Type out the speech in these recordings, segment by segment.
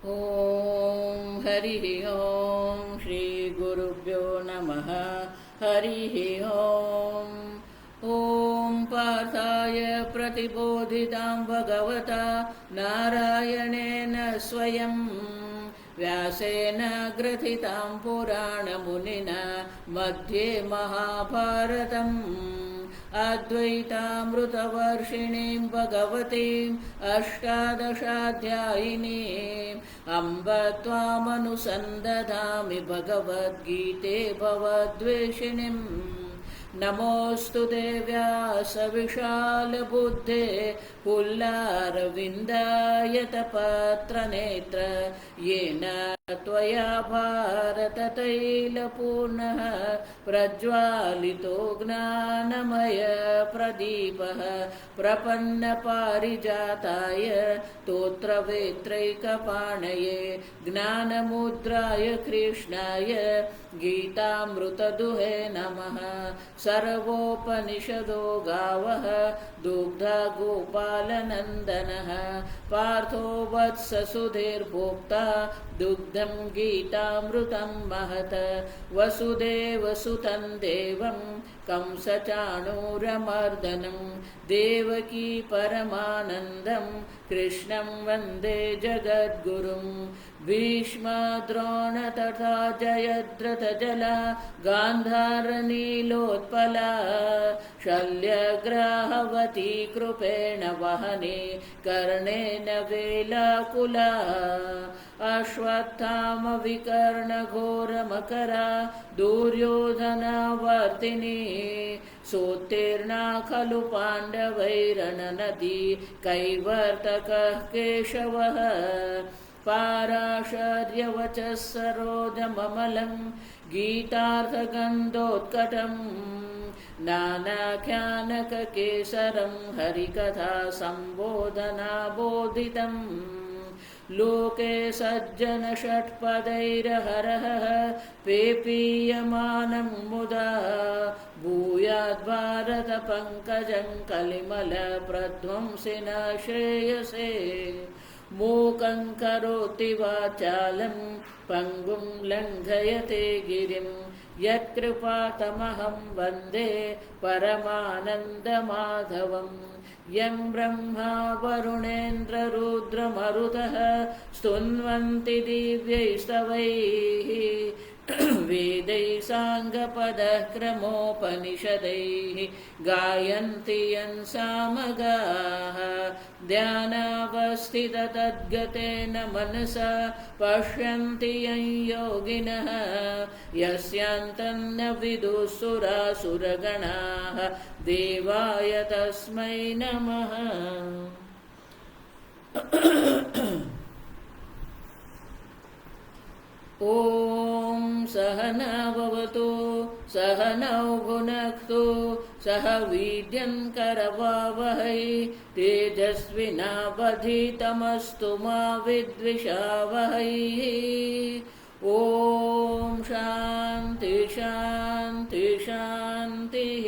ॐ हरिः ॐ श्रीगुरुभ्यो नमः। हरिः ॐ। ॐ पार्थाय प्रतिबोधितां भगवता नारायणेन स्वयं व्यासेन ग्रथितां पुराणमुनिना मध्ये महाभारतम् अद्वैतामृतवर्षिणीं भगवतीम् अष्टादशाध्यायिनीम् अम्ब त्वामनुसन्दधामि भगवद्गीते भवद्वेषिणीम्। नमोऽस्तु ते व्यासविशालबुद्धे पुल्लारविन्दायतपत्रनेत्र येन त्वया भारततैलपूर्णः प्रज्वालितो ज्ञानमय प्रदीपः प्रपन्नपारिजाताय स्तोत्रवेत्रैकपाणये ज्ञानमुद्राय कृष्णाय गीतामृतदुहे नमः। सर्वोपनिषदो गावः दुग्धा गोपालनन्दनः पार्थो वत्ससुधीर्भोक्ता दुग्धं गीतामृतं महत्। वसुदेवसुतं देवं कंसचाणूरमर्दनं देवकी परमानन्दं कृष्णं वन्दे जगद्गुरुं। भीष्मद्रोण तथा जयद्रथजला गान्धारनीलोत्पला शल्यग्राहवती कृपेण वहने कर्णेन वेलाकुला। अश्वत्थामविकर्णघोरमकरा दुर्योधनवर्तिनी सोत्तीर्णा खलु पाण्डवैरणनदी कैवर्तकः केशवः। पाराशर्यवचः सरोजममलं गीतार्थगन्धोत्कटं नानाख्यानककेसरं हरिकथा सम्बोधनाबोधितम्। लोके सज्जनषट्पदैरहरः पेपीयमानं मुदा भूयाद्भारतपङ्कजं कलिमलप्रध्वंसिन श्रेयसे। मूकं करोति वाचालं पङ्गुं लङ्घयते गिरिं यत्कृपातमहं वन्दे परमानन्दमाधवम्। यं ब्रह्मा वरुणेन्द्ररुद्रमरुतः स्तुन्वन्ति दिव्यैस्तवैः वेदैः साङ्गपदः क्रमोपनिषदैः गायन्ति यं सामगाः। ध्यानावस्थिततद्गतेन मनसा पश्यन्ति यं योगिनः यस्यान्तं न विदुः सुरासुरगणाः देवाय तस्मै नमः। ॐ सहना भवतु सहनौ भुनक्तु सह वीर्यं करवावहै तेजस्विनावधीतमस्तु मा विद्विषावहै। ॐ शान्ति शान्ति शान्तिः।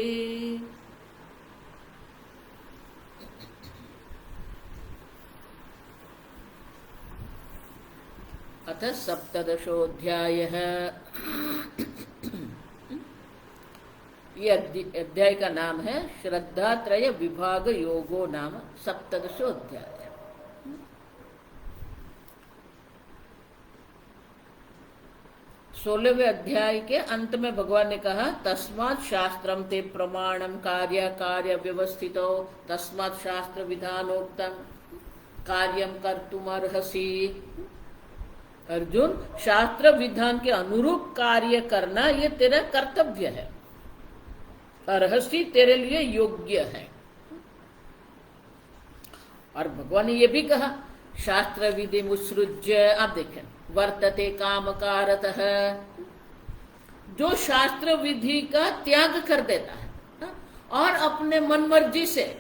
अथ सप्तदशोऽध्यायः। ये अध्याय का नाम है श्रद्धात्रय विभाग योगो नाम सप्तदशोऽध्याय। 16वें अध्याय के अंत में भगवान ने कहा तस्मात् शास्त्रम ते प्रमाणम कार्य कार्य व्यवस्थितो तस्मात् शास्त्र विधानोक्तम कार्यम कर्तुमर्हसि। अर्जुन, शास्त्र विधान के अनुरूप कार्य करना ये तेरा कर्तव्य है, अर्हसि तेरे लिए योग्य है। और भगवान ने ये भी कहा शास्त्र विधि मुत्सृज्य, आप देखें वर्तते काम कारतः, जो शास्त्र विधि का त्याग कर देता है और अपने मन मर्जी से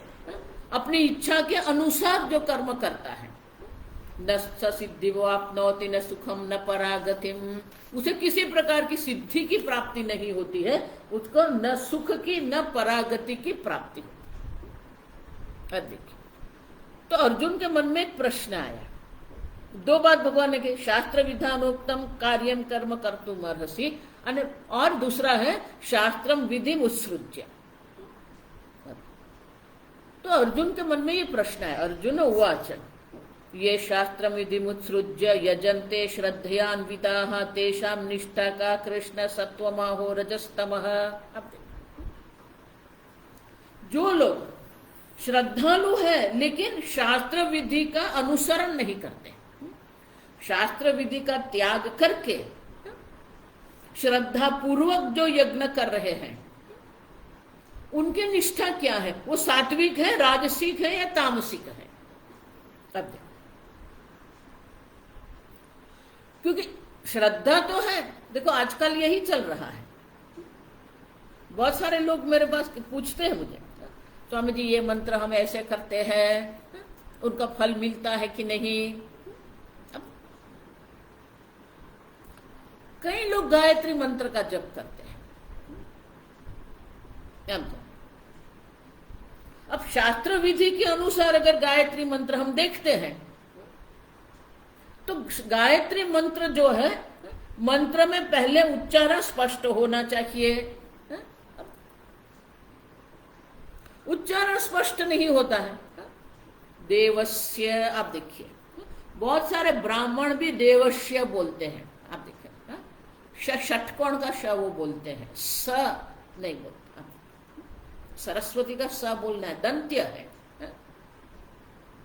अपनी इच्छा के अनुसार जो कर्म करता है, न सिद्धि वो आपनोति न सुखम न परागतिम, उसे किसी प्रकार की सिद्धि की प्राप्ति नहीं होती है, उसको न सुख की न परागति की प्राप्ति होती। देखिए, तो अर्जुन के मन में एक प्रश्न आया दो बात भगवान ने कही, शास्त्र विधानोक्तम कार्यम कर्म कर्तुम अर्हसि, और दूसरा है शास्त्रम विधि उत्सृज्य। तो अर्जुन के मन में ये प्रश्न है, अर्जुन उवाच ये शास्त्रम विधि उत्सृज्य यजन्ते श्रद्धयान्विताः तेषां निष्ठा का कृष्ण सत्वमाहो रजस्तमः। जो लोग श्रद्धालु है लेकिन शास्त्र विधि का अनुसरण नहीं करते, शास्त्र विधि का त्याग करके श्रद्धा पूर्वक जो यज्ञ कर रहे हैं, उनकी निष्ठा क्या है? वो सात्विक है, राजसिक है या तामसिक है? अब देखो, क्योंकि श्रद्धा तो है, देखो आजकल यही चल रहा है। बहुत सारे लोग मेरे पास पूछते हैं मुझे, स्वामी जी ये मंत्र हम ऐसे करते हैं, उनका फल मिलता है कि नहीं? अब कई लोग गायत्री मंत्र का जप करते हैं। अब शास्त्र विधि के अनुसार अगर गायत्री मंत्र हम देखते हैं तो गायत्री मंत्र जो है, मंत्र में पहले उच्चारण स्पष्ट होना चाहिए। उच्चारण स्पष्ट नहीं होता है। देवस्य, आप देखिए बहुत सारे ब्राह्मण भी देवस्य बोलते हैं, आप देखिए षटकोण का श वो बोलते हैं, स नहीं बोलते। सरस्वती का स बोलना है, दंत्य है,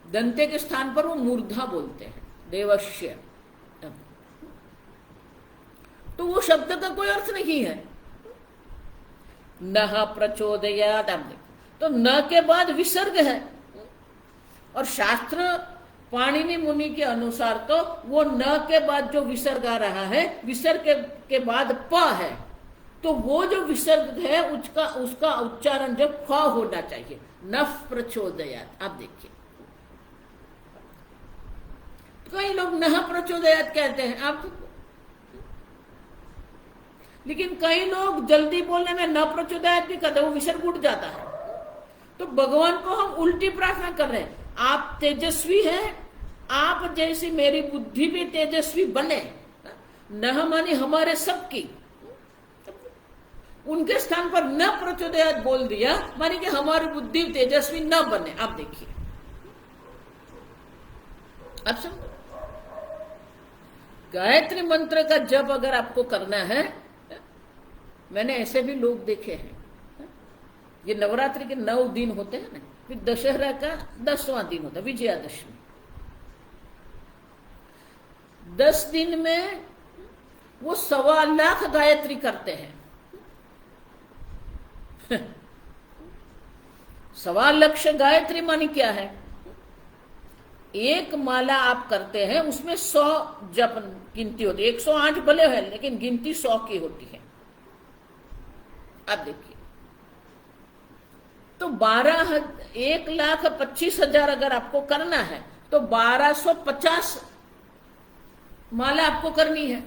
दंत्य के स्थान पर वो मूर्धा बोलते हैं, देवस्य। तो वो शब्द का कोई अर्थ नहीं है। नह प्रचोदयात्, आप देखिए तो न के बाद विसर्ग है, और शास्त्र पाणिनि मुनि के अनुसार तो वो न के बाद जो विसर्ग आ रहा है, विसर्ग के बाद प है, तो वो जो विसर्ग है उसका उच्चारण जब फ होना चाहिए। नफ प्रचोदयात्, आप देखिए कई लोग नह प्रचोदयात् कहते हैं आप, लेकिन कई लोग जल्दी बोलने में न प्रचोदयात् भी कहते हैं, वो विसर्ग उठ जाता है। तो भगवान को हम उल्टी प्रार्थना कर रहे हैं, आप तेजस्वी हैं, आप जैसी मेरी बुद्धि भी तेजस्वी बने। न माने हमारे सबकी, उनके स्थान पर न प्रचोदयात् बोल दिया, माने कि हमारी बुद्धि तेजस्वी न बने। आप देखिए, अब समझो, गायत्री मंत्र का जप अगर आपको करना है, मैंने ऐसे भी लोग देखे हैं, ये नवरात्रि के 9 दिन होते हैं ना, फिर दशहरा का 10वां दिन होता है विजयादशमी। 10 दिन में वो 1.25 लाख गायत्री करते हैं। 1.25 लाख गायत्री मानी क्या है? एक माला आप करते हैं, उसमें 100 जप गिनती होती है। 108 भले है लेकिन गिनती 100 की होती है। अब देखिए, तो 1,25,000 अगर आपको करना है तो 1250 माला आपको करनी है।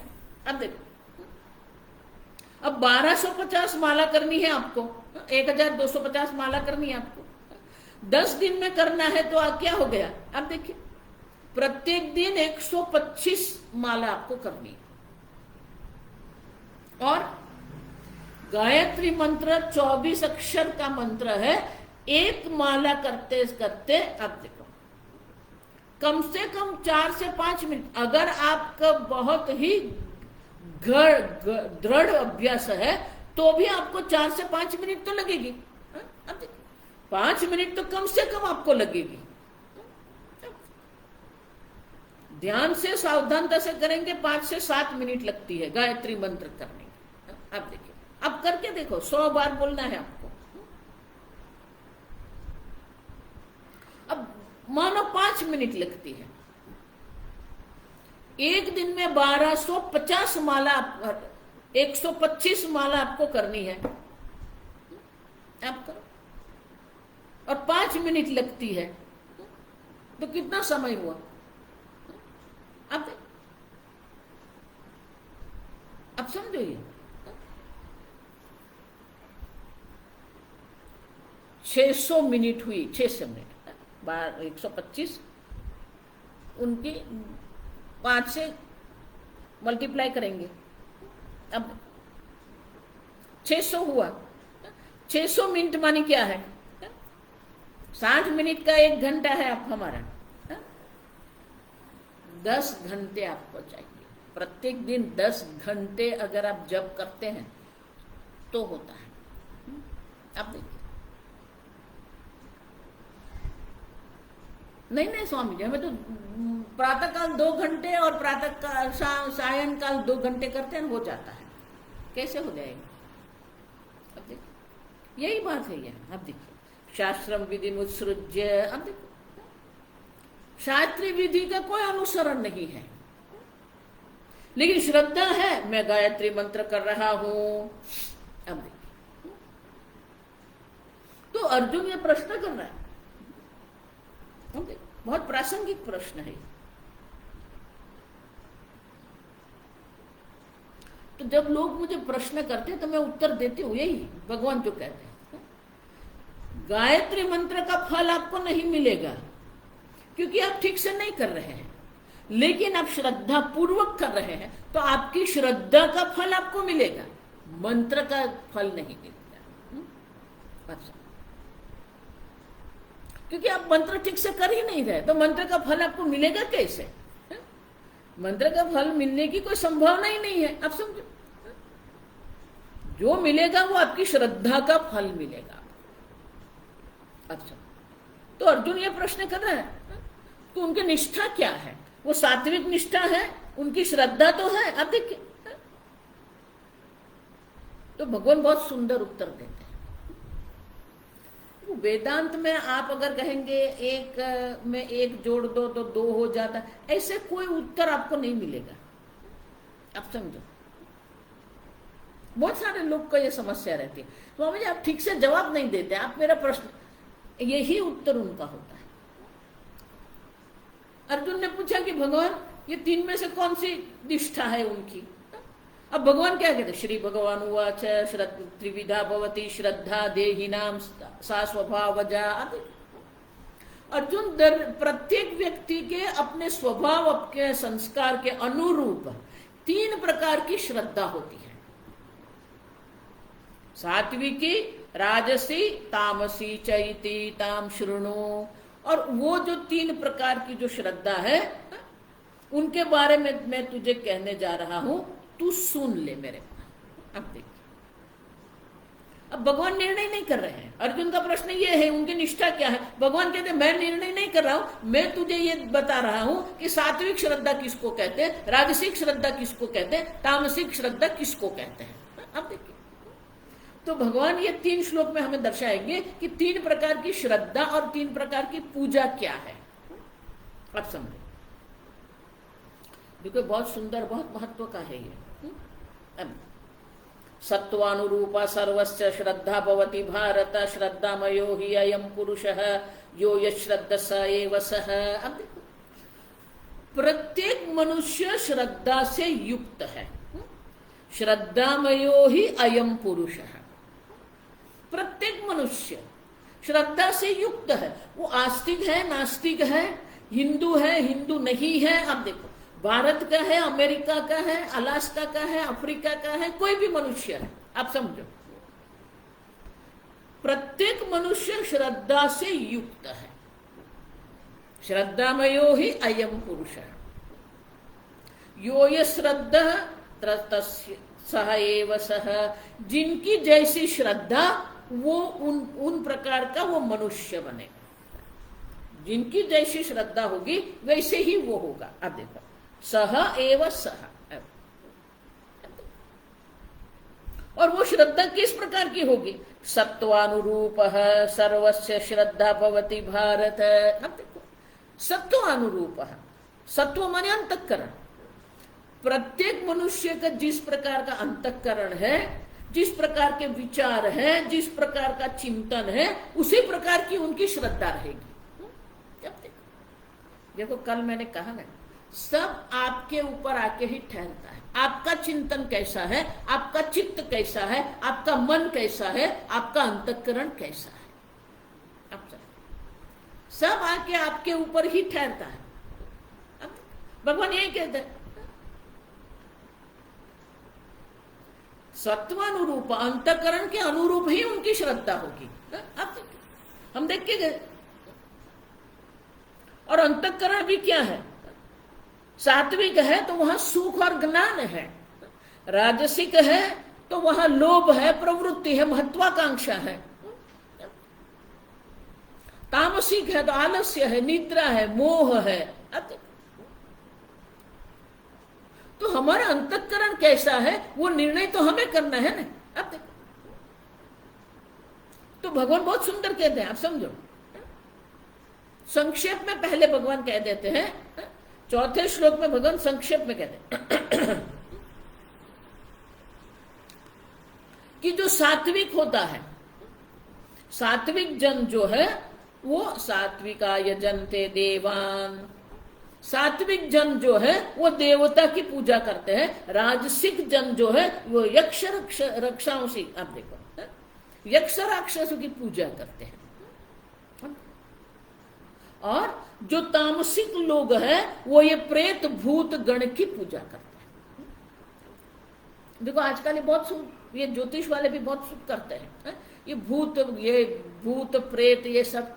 अब देखो, अब 1250 माला करनी है आपको, 1250 माला करनी है आपको, 10 दिन में करना है तो क्या हो गया? अब देखिए, प्रत्येक दिन 125 माला आपको करनी है। और गायत्री मंत्र 24 अक्षर का मंत्र है। एक माला करते करते अब देखो, कम से कम 4 से 5 मिनट, अगर आपका बहुत ही दृढ़ अभ्यास है तो भी आपको 4 से 5 मिनट तो लगेगी। अब देखो, 5 मिनट तो कम से कम आपको लगेगी। ध्यान से सावधानता से करेंगे 5 से 7 मिनट लगती है गायत्री मंत्र करने की। अब देखिए, अब करके देखो, 100 बार बोलना है आपको। अब मानो 5 मिनट लगती है, एक दिन में 1250 माला, 125 माला आपको करनी है। आप करो, और 5 मिनट लगती है, तो कितना समय हुआ? अब समझो, ये 600 मिनट हुई, 600 मिनट, 125 उनकी 5 से मल्टीप्लाई करेंगे, अब 600 हुआ। 600 मिनट मानी क्या है? 60 मिनट का 1 घंटा है आप हमारा। 10 घंटे आपको चाहिए प्रत्येक दिन। 10 घंटे अगर आप जप करते हैं तो होता है। आप देखिए, नहीं स्वामी जी, हमें तो प्रातः काल 2 घंटे और प्रातः काल सायं काल 2 घंटे करते हैं, हो जाता है। कैसे हो जाएगा? अब देखिए, यही बात है ये। अब देखिए, शास्त्रम विधि मुत्सृज्य, अब देखो शास्त्रीय विधि का कोई अनुसरण नहीं है, लेकिन श्रद्धा है। मैं गायत्री मंत्र कर रहा हूं। अब देखिए, तो अर्जुन ये प्रश्न कर रहा है, बहुत प्रासंगिक प्रश्न है। तो जब लोग मुझे प्रश्न करते हैं तो मैं उत्तर देती हूं, यही भगवान जो कहते हैं, गायत्री मंत्र का फल आपको नहीं मिलेगा क्योंकि आप ठीक से नहीं कर रहे हैं, लेकिन आप श्रद्धा पूर्वक कर रहे हैं तो आपकी श्रद्धा का फल आपको मिलेगा, मंत्र का फल नहीं मिलेगा। अच्छा, क्योंकि आप मंत्र ठीक से कर ही नहीं रहे तो मंत्र का फल आपको मिलेगा कैसे? मंत्र का फल मिलने की कोई संभावना ही नहीं है। आप समझो, जो मिलेगा वो आपकी श्रद्धा का फल मिलेगा। अच्छा, तो अर्जुन ये प्रश्न कर रहा है तो उनकी निष्ठा क्या है? वो सात्विक निष्ठा है, उनकी श्रद्धा तो है। आप देखिए, तो भगवान बहुत सुंदर उत्तर देते हैं। वेदांत में आप अगर कहेंगे एक में एक जोड़ दो तो 2 हो जाता, ऐसे कोई उत्तर आपको नहीं मिलेगा। आप समझो, बहुत सारे लोग को यह समस्या रहती है, तो मुझे आप ठीक से जवाब नहीं देते, आप मेरा प्रश्न, यही उत्तर उनका होता है। अर्जुन ने पूछा कि भगवान ये 3 में से कौन सी निष्ठा है उनकी? अब भगवान क्या कहते? श्री भगवान उवाच त्रिविधा भवति श्रद्धा देहिनाम सा स्वभावजा। अर्जुन, प्रत्येक व्यक्ति के अपने स्वभाव, अपने संस्कार के अनुरूप 3 प्रकार की श्रद्धा होती है, सात्विकी, राजसी, तामसी चैती ताम शृणु। और वो जो 3 प्रकार की जो श्रद्धा है उनके बारे में मैं तुझे कहने जा रहा हूं, तू सुन ले मेरे। अब देखिए, अब भगवान निर्णय नहीं कर रहे हैं। अर्जुन का प्रश्न ये है उनकी निष्ठा क्या है? भगवान कहते हैं मैं निर्णय नहीं कर रहा हूं, मैं तुझे ये बता रहा हूं कि सात्विक श्रद्धा किसको कहते हैं, राजसिक श्रद्धा किसको कहते हैं, तामसिक श्रद्धा किसको कहते हैं। अब देखिए, तो भगवान ये 3 श्लोक में हमें दर्शाएंगे कि 3 प्रकार की श्रद्धा और 3 प्रकार की पूजा क्या है। अब समझो, देखो बहुत सुंदर, बहुत महत्व का है ये। सत्वानुरूपा सर्वस्य श्रद्धा भवति भारत, श्रद्धामयो हि अयं पुरुषः यो यश्रद्धा स एव सः। अब देखो, प्रत्येक मनुष्य श्रद्धा से युक्त है, श्रद्धामयो ही अयं पुरुषः। प्रत्येक मनुष्य श्रद्धा से युक्त है, वो आस्तिक है, नास्तिक है, हिंदू है, हिंदू नहीं है। अब देखो, भारत का है, अमेरिका का है, अलास्का का है, अफ्रीका का है, कोई भी मनुष्य है। आप समझो, प्रत्येक मनुष्य श्रद्धा से युक्त है, श्रद्धामयो ही अयं पुरुषः यो ये श्रद्धा सह एव सह। जिनकी जैसी श्रद्धा वो उन प्रकार का वो मनुष्य बनेगा, जिनकी जैसी श्रद्धा होगी वैसे ही वो होगा। अब देखो, सह एव सह, और वो श्रद्धा किस प्रकार की होगी? सत्वानुरूप सर्वस्य श्रद्धा भवति भारत। अब देखो, सत्वानुरूप, सत्व माने अंतःकरण। प्रत्येक मनुष्य का जिस प्रकार का अंतःकरण है, जिस प्रकार के विचार है, जिस प्रकार का चिंतन है, उसी प्रकार की उनकी श्रद्धा रहेगी। देखो, कल मैंने कहा ना, सब आपके ऊपर आके ही ठहरता है। आपका चिंतन कैसा है, आपका चित्त कैसा है, आपका मन कैसा है, आपका अंतःकरण कैसा है, अब सब आके आपके ऊपर ही ठहरता है। भगवान यही कहते हैं, सत्वानुरूप, अंतकरण के अनुरूप ही उनकी श्रद्धा होगी। आप हम देख के गए। और अंतकरण भी क्या है? सात्विक है तो वहां सुख और ज्ञान है, राजसिक है तो वहां लोभ है, प्रवृत्ति है, महत्वाकांक्षा है, तामसिक है तो आलस्य है, निद्रा है, मोह है। तो हमारा अंतःकरण कैसा है वो निर्णय तो हमें करना है ना। अब देखो, तो भगवान बहुत सुंदर कहते हैं, आप समझो। संक्षेप में पहले भगवान कह देते हैं, चौथे श्लोक में भगवान संक्षेप में कहते हैं कि जो सात्विक होता है, सात्विक जन जो है वो सात्विकाय जनते देवान, सात्विक जन जो है वो देवता की पूजा करते हैं। राजसिक जन जो है वो यक्ष रक्षाओं से, आप देखो, यक्ष राक्षसों की पूजा करते हैं। और जो तामसिक लोग हैं वो ये प्रेत भूत गण की पूजा करते हैं। देखो आजकल ये बहुत ये ज्योतिष वाले भी बहुत सुख करते हैं, ये भूत प्रेत ये सब,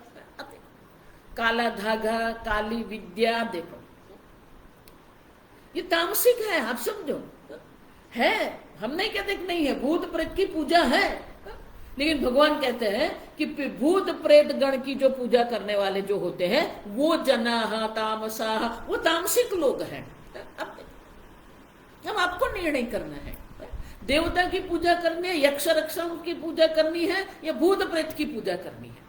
काला धागा, काली विद्या, देखो ये तामसिक है, आप समझो। है, हम नहीं कहते कि नहीं है, भूत प्रेत की पूजा है, लेकिन भगवान कहते हैं कि भूत प्रेत गण की जो पूजा करने वाले जो होते हैं वो जनाहा तामसाहा, वो तामसिक लोग हैं। अब आपको निर्णय करना है, देवता की पूजा करनी है, यक्ष रक्षाओं की पूजा करनी है, या भूत प्रेत की पूजा करनी है।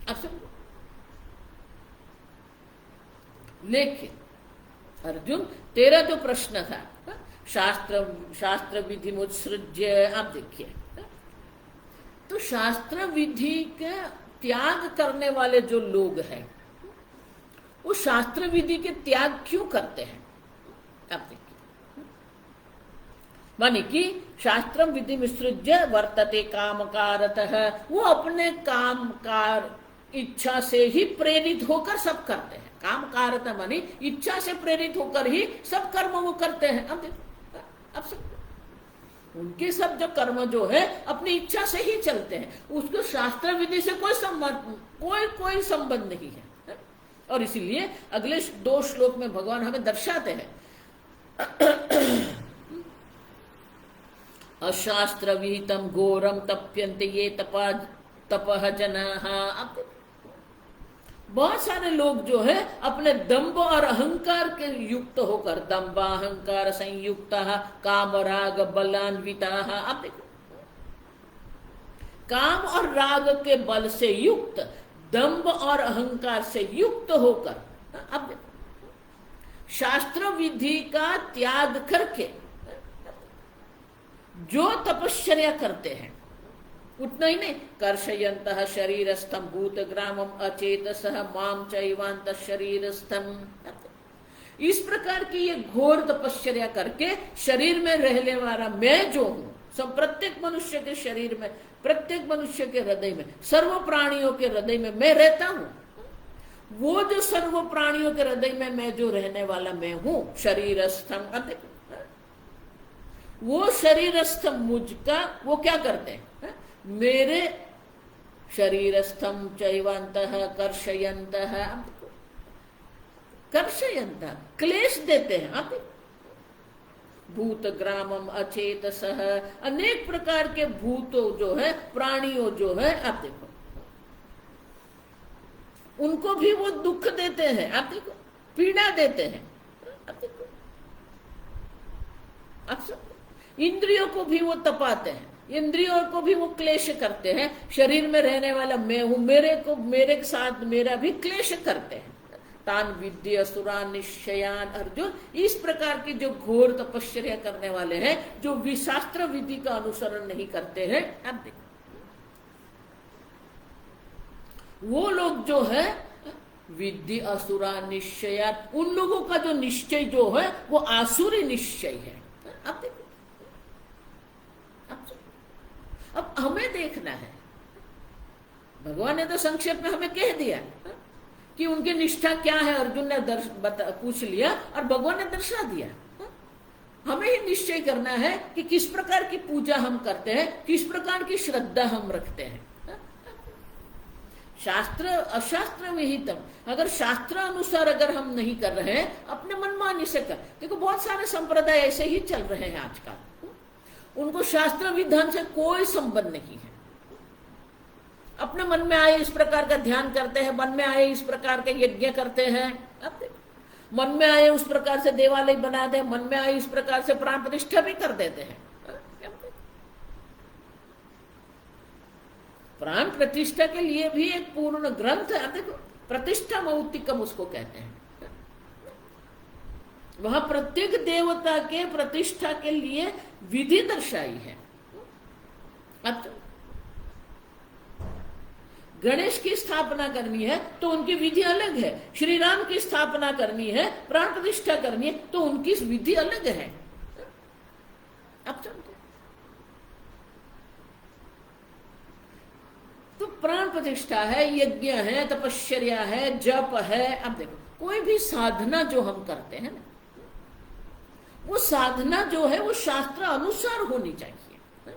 अब समझो। लेकिन अर्जुन, तेरा जो प्रश्न था, शास्त्र विधि मुत्सृज्य, आप देखिए, तो शास्त्र विधि का त्याग करने वाले जो लोग हैं वो शास्त्र विधि के त्याग क्यों करते हैं? आप देखिए, माने कि शास्त्र विधि विसृज्य वर्तते कामकारतः, वो अपने कामकार इच्छा से ही प्रेरित होकर सब करते हैं। कामकारता मानी इच्छा से प्रेरित होकर ही सब कर्म वो करते हैं। अब सब उनके सब जो कर्म जो है अपनी इच्छा से ही चलते हैं, उसको शास्त्र विधि से कोई संबंध नहीं है। और इसीलिए अगले 2 श्लोक में भगवान हमें दर्शाते हैं, अशास्त्र विहितम घोरम तप्यन्ते ये तपः जनाः। बहुत सारे लोग जो है अपने दंभ और अहंकार के युक्त होकर, दंभाहंकार संयुक्त काम राग बलान्विता, आप देखो, काम और राग के बल से युक्त, दंभ और अहंकार से युक्त होकर, अब देखो, शास्त्र विधि का त्याग करके जो तपश्चर्या करते हैं, उतना ही नहीं, कर्षयन्तः शरीरस्थम भूतग्रामम अचेतसः माम चैवान्तः शरीरस्थम। इस प्रकार की ये घोर तपश्चर्या करके शरीर में रहने वाला मैं जो हूं, सब प्रत्येक मनुष्य के शरीर में, प्रत्येक मनुष्य के हृदय में, सर्व प्राणियों के हृदय में मैं रहता हूं। वो जो सर्व प्राणियों के हृदय में मैं जो रहने वाला मैं हूं, शरीरस्थम, वो शरीरस्थम मुझका वो क्या करते हैं? मेरे शरीरस्थम चैवान्तः कर्षयन्तः, कर्षयन्तः क्लेश देते हैं। आप भूतग्रामम अचेतसः, अनेक प्रकार के भूतों जो है, प्राणियों जो है, आप देखो, उनको भी वो दुख देते हैं, आप देखो, पीड़ा देते हैं, आप देखो, आप सब इंद्रियों को भी वो तपाते हैं, इंद्रियों को भी वो क्लेश करते हैं। शरीर में रहने वाला मैं हूं, मेरे साथ मेरा भी क्लेश करते हैं। तान विद्य असुरान निश्चयान, अर्जुन, इस प्रकार की जो घोर तपश्चर्या करने वाले हैं, जो शास्त्र विधि का अनुसरण नहीं करते हैं, अब देखो, वो लोग जो है विद्य असुरा निश्चया, उन लोगों का जो निश्चय जो है वो आसुरी निश्चय है। अब देखो, अब हमें देखना है, भगवान ने तो संक्षेप में हमें कह दिया कि उनकी निष्ठा क्या है, अर्जुन ने पूछ लिया और भगवान ने दर्शा दिया। हमें ही निश्चय करना है कि किस प्रकार की पूजा हम करते हैं, किस प्रकार की श्रद्धा हम रखते हैं। शास्त्र अशास्त्र विहितम, अगर शास्त्र अनुसार अगर हम नहीं कर रहे हैं, अपने मनमानी से कर। देखो बहुत सारे संप्रदाय ऐसे ही चल रहे हैं आजकल, उनको शास्त्र विधान से कोई संबंध नहीं है। अपने मन में आए इस प्रकार का ध्यान करते हैं, मन में आए इस प्रकार के यज्ञ करते हैं। अब देखो, मन में आए उस प्रकार से देवालय बना दे, मन में आए इस प्रकार से प्राण प्रतिष्ठा भी कर देते हैं। प्राण प्रतिष्ठा के लिए भी एक पूर्ण ग्रंथ है। देखो, प्रतिष्ठा मौक्तिकम उसको कहते हैं। वहां प्रत्येक देवता के प्रतिष्ठा के लिए विधि दर्शाई है। अब गणेश की स्थापना करनी है तो उनकी विधि अलग है, श्री राम की स्थापना करनी है, प्राण प्रतिष्ठा करनी है तो उनकी विधि अलग है। अब समझो, तो प्राण प्रतिष्ठा है, यज्ञ है, तपश्चर्या है, जप है। अब देखो, कोई भी साधना जो हम करते हैं ना, वो साधना जो है वो शास्त्र अनुसार होनी चाहिए।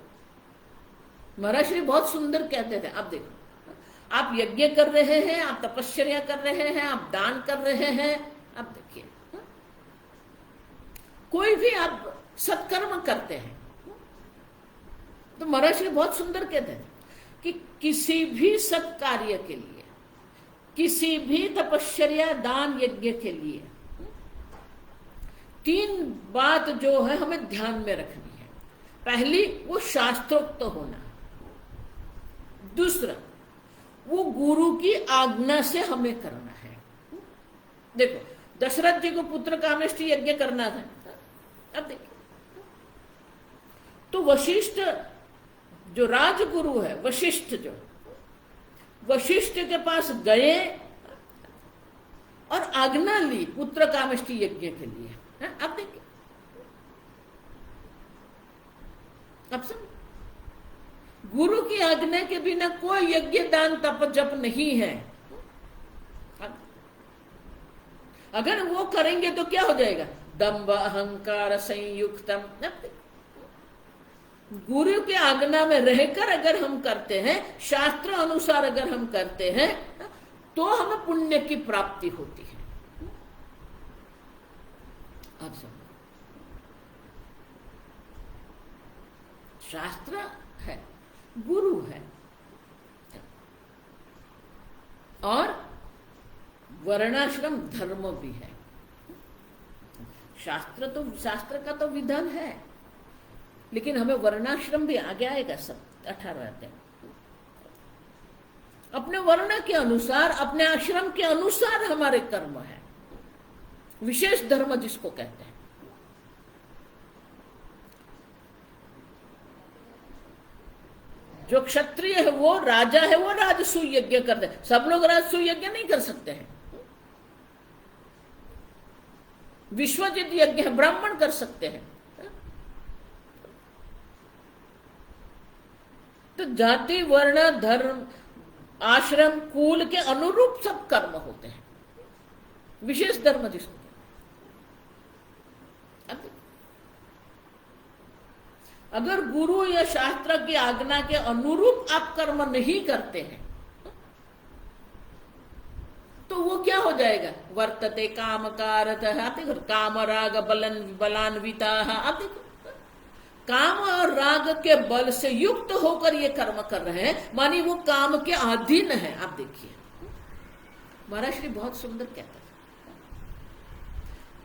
महाराज श्री बहुत सुंदर कहते थे। अब देखो, आप यज्ञ कर रहे हैं, आप तपश्चर्या कर रहे हैं, आप दान कर रहे हैं। अब देखिए, कोई भी आप सत्कर्म करते हैं तो महाराज श्री बहुत सुंदर कहते हैं कि किसी भी सत्कार्य के लिए, किसी भी तपश्चर्या दान यज्ञ के लिए 3 बात जो है हमें ध्यान में रखनी है। पहली, वो शास्त्रोक्त होना। दूसरा, वो गुरु की आज्ञा से हमें करना है। देखो, दशरथ जी को पुत्र कामेष्टि यज्ञ करना था। अब देखिए, तो वशिष्ठ जो राजगुरु है, वशिष्ठ के पास गए और आज्ञा ली पुत्र कामेष्टि यज्ञ के लिए। अब देखिए, अब समझ, गुरु की आज्ञा के बिना कोई यज्ञ दान तप जप नहीं है। अगर वो करेंगे तो क्या हो जाएगा? दंभ अहंकार संयुक्तम। गुरु की आज्ञा में रहकर अगर हम करते हैं, शास्त्र अनुसार अगर हम करते हैं, तो हमें पुण्य की प्राप्ति होती है। आप समझो, शास्त्र है, गुरु है, और वर्णाश्रम धर्म भी है। शास्त्र का तो विधान है, लेकिन हमें वर्णाश्रम भी आगे आएगा। सब 18 अध्याय अपने वर्ण के अनुसार, अपने आश्रम के अनुसार हमारे कर्म है। विशेष धर्म जिसको कहते हैं। जो क्षत्रिय है, वो राजा है, वो राजसूय यज्ञ करते हैं। सब लोग राजसूय यज्ञ नहीं कर सकते हैं। विश्वजित यज्ञ है, ब्राह्मण कर सकते हैं। तो जाति, वर्ण, धर्म, आश्रम, कुल के अनुरूप सब कर्म होते हैं। विशेष धर्म जिसको, अगर गुरु या शास्त्र की आज्ञा के अनुरूप आप कर्म नहीं करते हैं तो वो क्या हो जाएगा? वर्तते काम कारतः, काम राग बलान्विता। आप देखो, काम और राग के बल से युक्त होकर ये कर्म कर रहे हैं, मानी वो काम के अधीन है। आप देखिए, महाराज श्री बहुत सुंदर कहता है,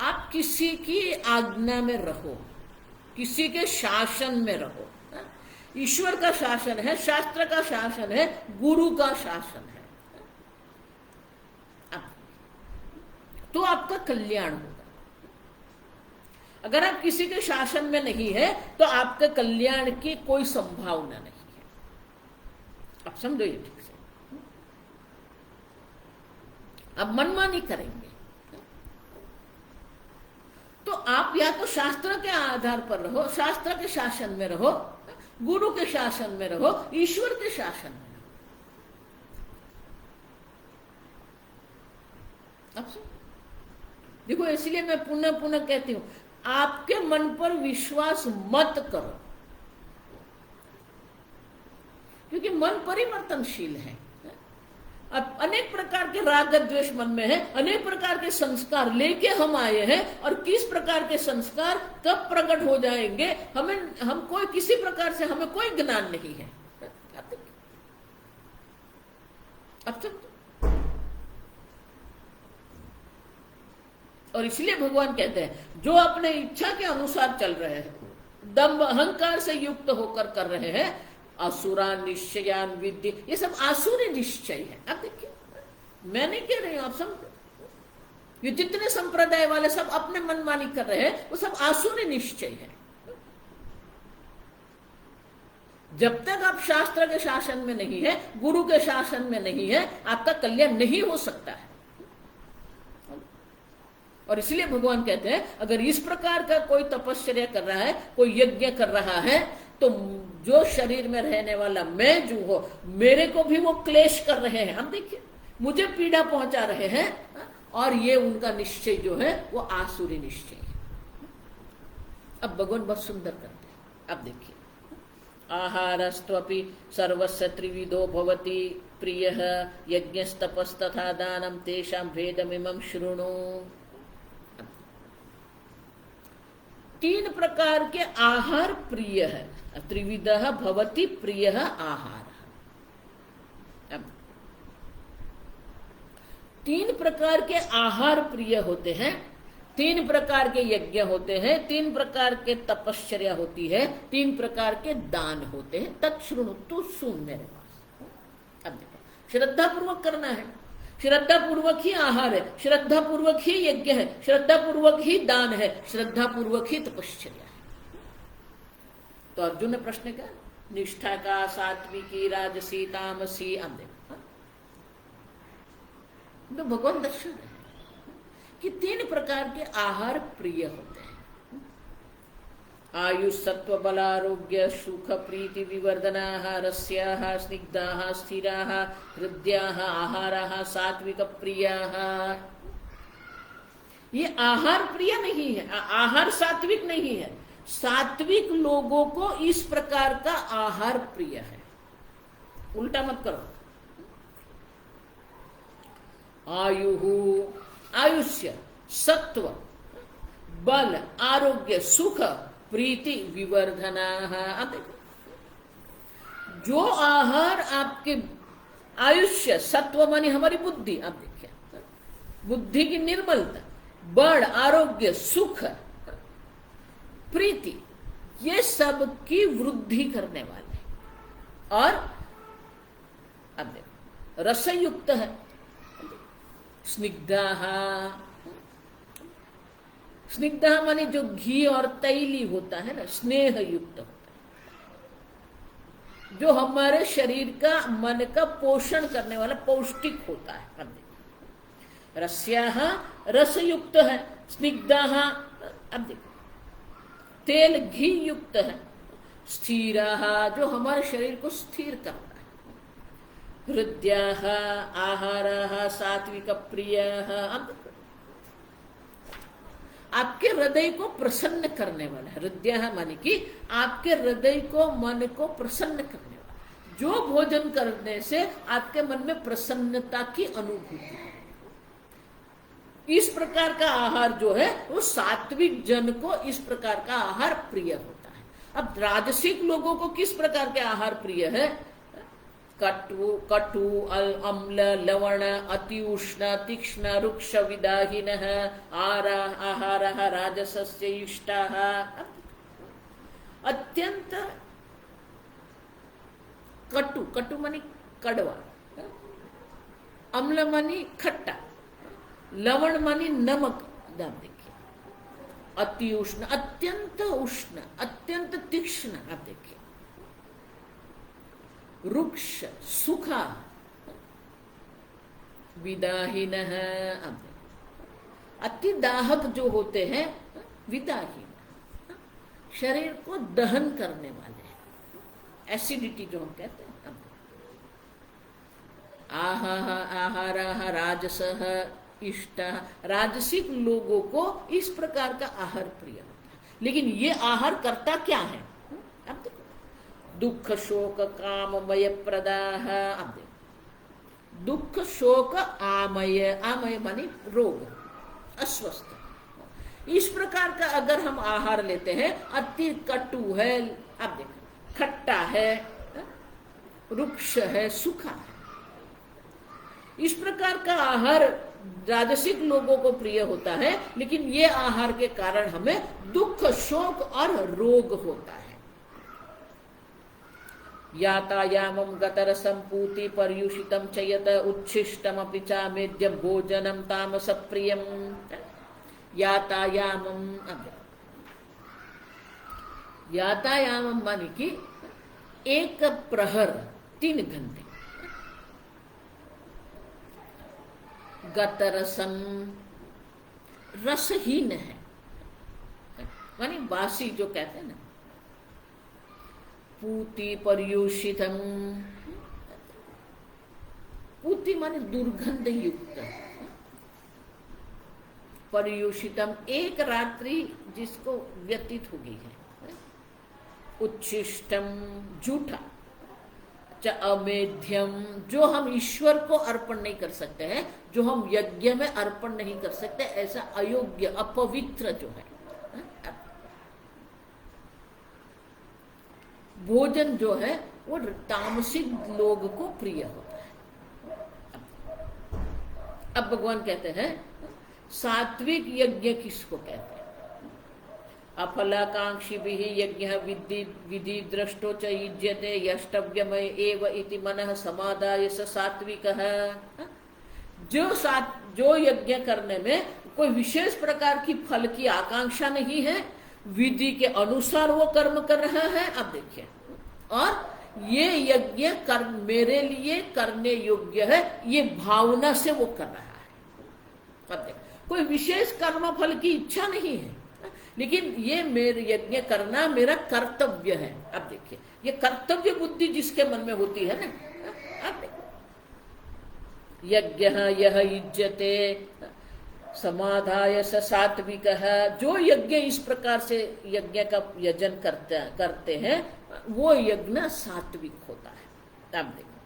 आप किसी की आज्ञा में रहो, किसी के शासन में रहो। ईश्वर का शासन है, शास्त्र का शासन है, गुरु का शासन है, तो आपका कल्याण होगा। अगर आप किसी के शासन में नहीं है तो आपके कल्याण की कोई संभावना नहीं है। आप समझो ये ठीक से। अब मनमानी करेंगे तो आप या तो शास्त्र के आधार पर रहो, शास्त्र के शासन में रहो, गुरु के शासन में रहो, ईश्वर के शासन में रहो। अब से देखो, इसलिए मैं पुनः पुनः कहती हूं, आपके मन पर विश्वास मत करो, क्योंकि मन परिवर्तनशील है। अब अनेक प्रकार के राग द्वेष मन में है, अनेक प्रकार के संस्कार लेके हम आए हैं, और किस प्रकार के संस्कार कब प्रकट हो जाएंगे हम कोई किसी प्रकार से हमें कोई ज्ञान नहीं है। अब तक और इसलिए भगवान कहते हैं, जो अपने इच्छा के अनुसार चल रहे हैं, दम्भ अहंकार से युक्त होकर कर रहे हैं, असुरा निश्चयान विद्धि, ये सब आसुरी निश्चय है। आप देखिए, मैं नहीं कह रही हूं, आप समझो, ये जितने संप्रदाय वाले सब अपने मनमानी कर रहे हैं, वो सब आसुरी निश्चय है। जब तक आप शास्त्र के शासन में नहीं है, गुरु के शासन में नहीं है, आपका कल्याण नहीं हो सकता है। और इसलिए भगवान कहते हैं, अगर इस प्रकार का कोई तपस्या कर रहा है, कोई यज्ञ कर रहा है, तो जो शरीर में रहने वाला मैं जो हो, मेरे को भी वो क्लेश कर रहे हैं। हम देखिए, मुझे पीड़ा पहुंचा रहे हैं, और ये उनका निश्चय जो है वो आसुरी निश्चय है। अब भगवान बहुत सुंदर करते हैं। अब देखिए, आहारस्त्वपि सर्वस्य त्रिविधो भवति प्रियः यज्ञस्तपस्तथा दानं तेषां भेदमिमं शृणु। तीन प्रकार के आहार प्रिय है। त्रिविधः भवति प्रियः आहार। अब तीन प्रकार के आहार प्रिय होते हैं, तीन प्रकार के यज्ञ होते हैं, तीन प्रकार के तपश्चर्या होती है, तीन प्रकार के दान होते हैं। तत्शृणु, तू सुन मेरे पास। अब देखो, श्रद्धा पूर्वक करना है, श्रद्धा पूर्वक ही आहार है, श्रद्धा पूर्वक ही यज्ञ है, श्रद्धा पूर्वक ही दान है, श्रद्धा पूर्वक ही तपश्चर्या है। तो अर्जुन ने प्रश्न किया, निष्ठा का, सात्विकी, राजसी, तामसी। अब देखो, तो भगवान दर्शन है कि तीन प्रकार के आहार प्रिय होते हैं। आयु, सत्व, बल, आरोग्य, सुख, प्रीति, विवर्धनाः, रस्याः, स्निग्धाः, स्थिराः, हृद्याः, आहाराः, सात्विक प्रियाः। ये आहार प्रिय नहीं है, आहार सात्विक नहीं है। सात्विक लोगों को इस प्रकार का आहार प्रिय है। उल्टा मत करो। आयुः, आयुष्य, सत्व, बल, आरोग्य, सुख, प्रीति, विवर्धनाः। अब देखो, जो आहार आपके आयुष्य, सत्व मानी हमारी बुद्धि, आप देखिए, बुद्धि की निर्मलता, बल, आरोग्य, सुख, प्रीति, ये सब की वृद्धि करने वाले। और अब देखो, रसयुक्त है, स्निग्धाः, स्निग्धा माने जो घी और तैली होता है ना, स्नेह युक्त होता है, जो हमारे शरीर का, मन का पोषण करने वाला, पौष्टिक होता है। अब देखो, रस्याः, रस युक्त है, स्निग्धाः, अब देखो, तेल घी युक्त है, स्थिराः, जो हमारे शरीर को स्थिर करता है, हृद्याः, आहाराः, सात्विक प्रियाः। अब आपके हृदय को प्रसन्न करने वाला है। हृदय माने कि आपके हृदय को, मन को प्रसन्न करने वाला, जो भोजन करने से आपके मन में प्रसन्नता की अनुभूति है। इस प्रकार का आहार जो है वो सात्विक जन को इस प्रकार का आहार प्रिय होता है। अब राजसिक लोगों को किस प्रकार के आहार प्रिय है? कटु, अम्ल, लवण, अति उष्ण, तीक्ष्ण, रुक्ष, विदाहिनः आहारः राजसस्य इष्टाः। अत्यंत कटु, कटु मानी कड़वा, अम्ल मानी खट्टा, लवण मानी नमक। देखिए, अति उष्ण, अत्यंत तीक्ष्ण। आप देखिए, रुक्ष, सुखा, विदाहीनः। अति दाहक जो होते हैं, विदाहीन, शरीर को दहन करने वाले, एसिडिटी जो हम कहते हैं। आहारः राजसः, इष्ट, राजसिक लोगों को इस प्रकार का आहार प्रिय होता है। लेकिन ये आहार करता क्या है? अब देखो, दुख शोक काममय प्रदाह। अब देखो, दुख शोक आमय, आमय माने रोग, अस्वस्थ। इस प्रकार का अगर हम आहार लेते हैं, अति कटु है, अब देखो खट्टा है, रुक्ष है, सूखा है, इस प्रकार का आहार राजसिक लोगों को प्रिय होता है। लेकिन ये आहार के कारण हमें दुख शोक और रोग होता है। यातायामं गतरसं पूति पर्युषितं च यत उच्छिष्टमपि चामेद्य भोजनं तामसप्रियं। यातायामं, यातायामं माने कि एक प्रहर 3 घंटे, गतरसम रसहीन है, मानी बासी जो कहते हैं ना, पूति पर्युषितम, पूति माने दुर्गंध युक्त, पर्युषितम एक रात्रि जिसको व्यतीत हो गई है, उच्छिष्टम झूठा, च अमेध्यम जो हम ईश्वर को अर्पण नहीं कर सकते हैं, जो हम यज्ञ में अर्पण नहीं कर सकते, ऐसा अयोग्य अपवित्र जो है। भोजन जो है वो तामसिक लोग को प्रिय होता है। अब भगवान कहते हैं सात्विक यज्ञ किसको कहते हैं? अफलाकांक्षी भी यज्ञ विधि दृष्टो च युज्यते यष्टव्यमय एव इति मनः समादाय स सात्विकः। जो यज्ञ करने में कोई विशेष प्रकार की फल की आकांक्षा नहीं है, विधि के अनुसार वो कर्म कर रहा है। अब देखिए, और ये यज्ञ कर्म मेरे लिए करने योग्य है, ये भावना से वो कर रहा है। अब देखिए, कोई विशेष कर्म फल की इच्छा नहीं है, लेकिन ये मेरे यज्ञ करना मेरा कर्तव्य है। अब देखिए, ये कर्तव्य बुद्धि जिसके मन में होती है ना, अब देखिए, यज्ञ यह युज्यते समाधाय स सात्विकः। जो यज्ञ इस प्रकार से यज्ञ का यजन करते हैं, वो यज्ञ सात्विक होता है। अब देखो,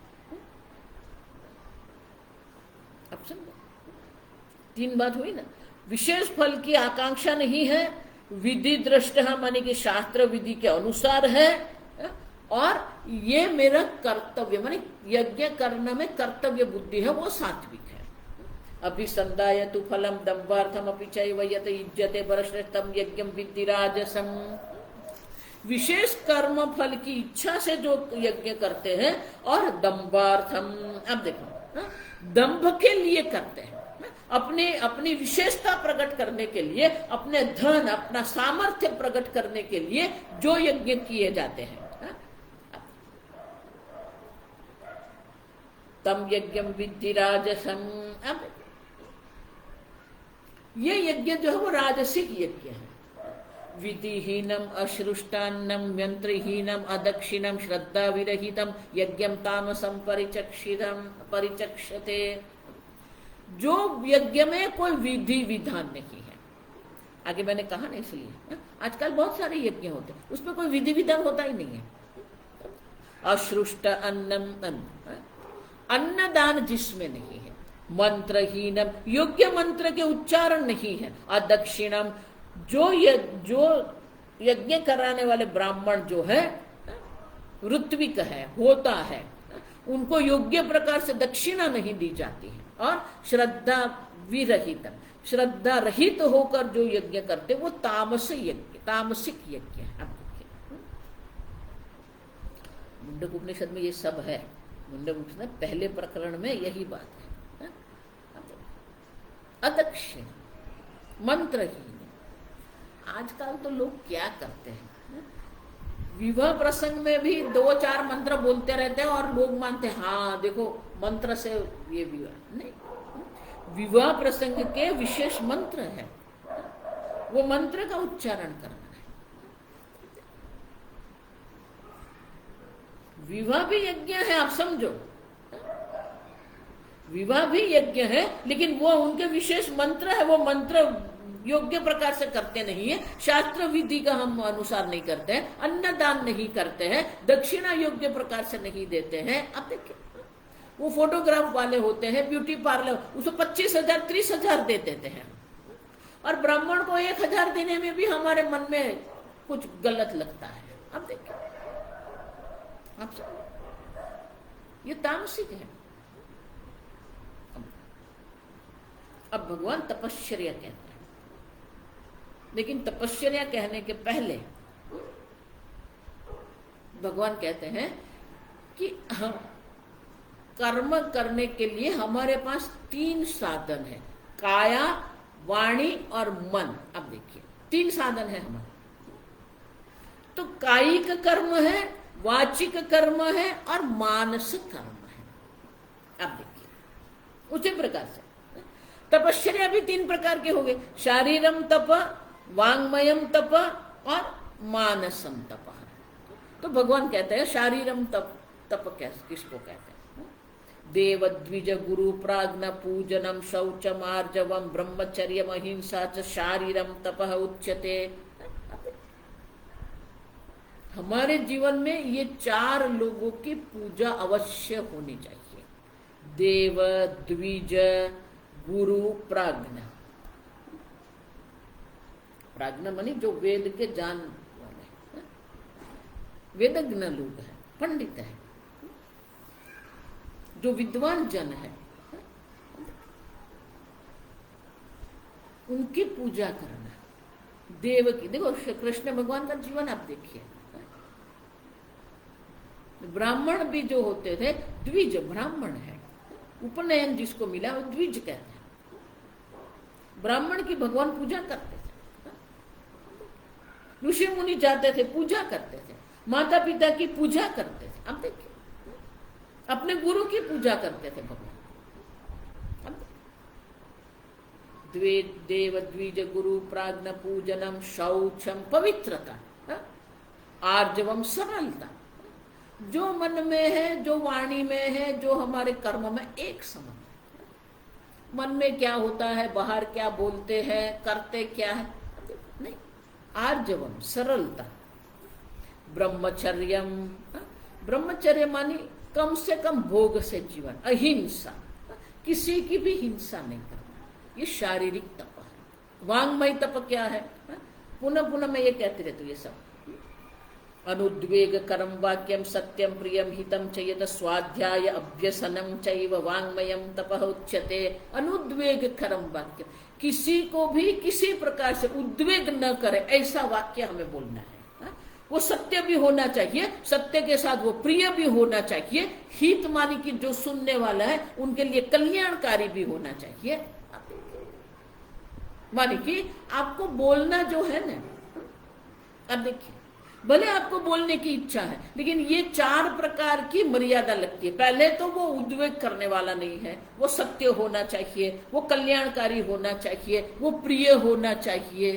अब समझो, 3 बात हुई ना। विशेष फल की आकांक्षा नहीं है, विधि दृष्ट माने कि शास्त्र विधि के अनुसार है, और ये मेरा कर्तव्य माने यज्ञ करने में कर्तव्य बुद्धि है, वो सात्विक है। अभिसंदाय तु फलम दम्भार्थम अपि चैव यत युज्यते परश्रेष्ठम यज्ञम विद्धि राजसम। विशेष कर्म फल की इच्छा से जो यज्ञ करते हैं, और दम्भार्थम, अब देखो, दंभ के लिए करते हैं, अपनी विशेषता प्रकट करने के लिए, अपने धन अपना सामर्थ्य प्रकट करने के लिए जो यज्ञ किए जाते हैं, तम यज्ञम विद्धि राजसम। अब ये यज्ञ जो है वो राजसिक यज्ञ है। विधिहीनम अश्रुष्टान्नम यंत्रहीनम अदक्षिणम श्रद्धा विरहितम यज्ञम तामसम परिचक्षते। जो यज्ञ में कोई विधि विधान नहीं है, आगे मैंने कहा ना, इसलिए आजकल बहुत सारे यज्ञ होते हैं, उसमें कोई विधि विधान होता ही नहीं है। अश्रुष्ट अन्नम, अन्नदान जिसमें नहीं है, मंत्रहीनम योग्य मंत्र के उच्चारण नहीं है, अदक्षिणम जो यज्ञ कराने वाले ब्राह्मण जो है ऋत्विक है, होता है, उनको योग्य प्रकार से दक्षिणा नहीं दी जाती है, और श्रद्धा विरहित, श्रद्धा रहित होकर जो यज्ञ करते वो तामसिक यज्ञ है। मुंडक उपनिषद में ये सब है। मुंडक उपनिषद पहले प्रकरण में यही बात है। अदक्षिण मंत्रहीन। आजकल तो लोग क्या करते हैं, विवाह प्रसंग में भी 2-4 मंत्र बोलते रहते हैं और लोग मानते हैं हाँ देखो मंत्र से ये विवाह नहीं। विवाह प्रसंग के विशेष मंत्र है, वो मंत्र का उच्चारण करना है। विवाह भी यज्ञ है, आप समझो। विवाह भी यज्ञ है, लेकिन वो उनके विशेष मंत्र है, वो मंत्र योग्य प्रकार से करते नहीं है, शास्त्र विधि का हम अनुसार नहीं करते हैं, अन्नदान नहीं करते हैं, दक्षिणा योग्य प्रकार से नहीं देते हैं। अब देखिए वो फोटोग्राफ वाले होते हैं, ब्यूटी पार्लर, उसको 25,000 30,000 दे देते हैं, और ब्राह्मण को 1,000 देने में भी हमारे मन में कुछ गलत लगता है। अब देखिए आप ये तामसिक है। अब भगवान तपश्चर्या कहते हैं, लेकिन तपश्चर्या कहने के पहले भगवान कहते हैं कि हम कर्म करने के लिए हमारे पास 3 साधन है, काया, वाणी और मन। अब देखिए 3 साधन है हमारे। तो कायिक कर्म है, वाचिक कर्म है और मानसिक कर्म है। अब देखिए उसी प्रकार से तपश्चर्या भी 3 प्रकार के हो गए, शारीरम तप, वांग्मयम तप और मानसम तप। तो भगवान कहते हैं शारीरम तप, तप किसको कहते हैं? देव द्विज गुरु प्राज्ञ पूजनम शौचम आर्जवम ब्रह्मचर्य अहिंसा च शारीरम तपः उच्यते। हमारे जीवन में ये 4 लोगों की पूजा अवश्य होनी चाहिए, देव, द्विज, गुरु, प्राज्ञ। प्राज्ञ मानी जो वेद के जान वाले, वेदज्ञ लोग हैं, पंडित है, जो विद्वान जन है, उनकी पूजा करना। देव की, देखो कृष्ण भगवान का जीवन आप देखिए, ब्राह्मण भी जो होते थे, द्विज ब्राह्मण है, उपनयन जिसको मिला वो द्विज कहते हैं। ब्राह्मण की भगवान पूजा करते थे, ऋषि मुनि जाते थे, पूजा करते थे, माता पिता की पूजा करते थे। अब देखिए अपने गुरु की पूजा करते थे भगवान। देव द्विज गुरु प्राज्ञ पूजनम शौचम पवित्रता, आर्जवम सरलता, जो मन में है, जो वाणी में है, जो हमारे कर्म में एक समान। मन में क्या होता है, बाहर क्या बोलते हैं, करते क्या है, नहीं, आर्जवम सरलता। ब्रह्मचर्यम, ब्रह्मचर्य मानी कम से कम भोग से जीवन, अहिंसा, किसी की भी हिंसा नहीं करना, ये शारीरिक तप है। वांग्मय तप क्या है? पुनः पुनः मैं ये कहती रहती हूँ, ये सब अनुद्वेग कर्म वाक्यम सत्यम प्रियम हितम चयत स्वाध्याय अभ्यसनम चैव वांग्मयम तपः उच्यते। अनुद्वेग कर्म वाक्य, किसी को भी किसी प्रकार से उद्वेग न करे ऐसा वाक्य हमें बोलना है। वो सत्य भी होना चाहिए, सत्य के साथ वो प्रिय भी होना चाहिए, हित मानी कि जो सुनने वाला है उनके लिए कल्याणकारी भी होना चाहिए। मानी कि आपको बोलना जो है ना, अब देखिए भले आपको बोलने की इच्छा है, लेकिन ये 4 प्रकार की मर्यादा लगती है। पहले तो वो उद्वेग करने वाला नहीं है, वो सत्य होना चाहिए, वो कल्याणकारी होना चाहिए, वो प्रिय होना चाहिए।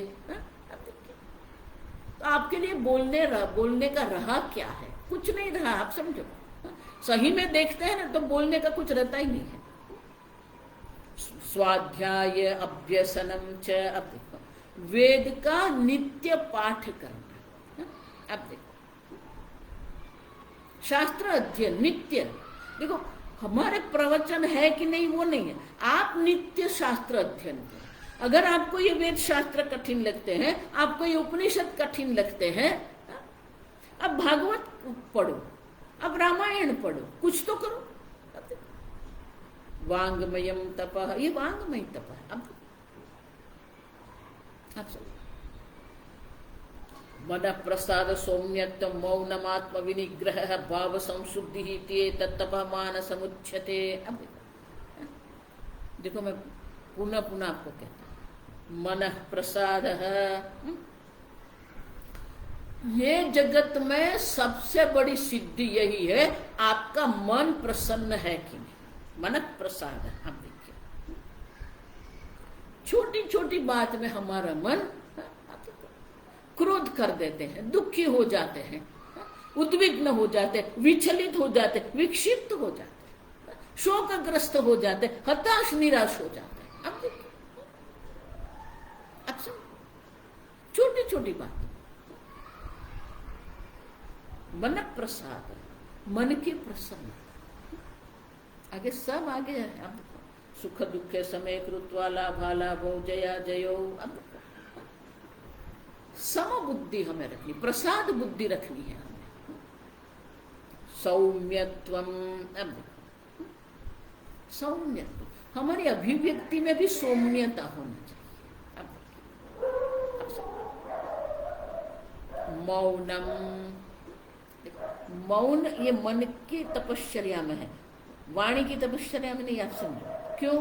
तो आपके लिए बोलने का रहा क्या है? कुछ नहीं रहा, आप समझो। सही में देखते हैं ना तो बोलने का कुछ रहता ही नहीं है। स्वाध्याय अभ्यसनम च, अब देखो वेद का नित्य पाठ करना। अब देखो शास्त्र अध्ययन नित्य, देखो हमारे प्रवचन है कि नहीं वो नहीं है, आप नित्य शास्त्र अध्ययन करें। अगर आपको ये वेद शास्त्र कठिन लगते हैं, आपको ये उपनिषद कठिन लगते हैं, अब भागवत पढ़ो, अब रामायण पढ़ो, कुछ तो करो। वांग्मयम तपः, ये वांग्मय तप है। अब सब मन प्रसाद सौम्यत्व मौनमात्म विनिग्रह भाव संशुद्धि तप मानसमुच्यते। अब देखो मैं पुनः पुनः आपको कहता हूं, मन प्रसाद है। ये जगत में सबसे बड़ी सिद्धि यही है, आपका मन प्रसन्न है कि नहीं। मन प्रसाद है। आप देखिए छोटी छोटी बात में हमारा मन क्रोध कर देते हैं, दुखी हो जाते हैं, उद्विग्न हो जाते हैं, विचलित हो जाते हैं, विक्षिप्त हो जाते हैं। शोकग्रस्त हो जाते, हताश निराश हो जाते हैं। अब देखिए, अब सब छोटी छोटी बात, मन प्रसाद, मन की प्रसन्नता, आगे सब आगे है। अब सुख दुखे समय कृत्वा लाभा लाभो जया जयो। अब सम बुद्धि हमें रखनी, प्रसाद बुद्धि रखनी है हमें। सौम्यत्वम, अब सौम्यत्व, हमारी अभिव्यक्ति में भी सौम्यता होना चाहिए। अब मौनम, मौन ये मन की तपश्चर्या में है, वाणी की तपश्चर्या में नहीं। आप समझो क्यों?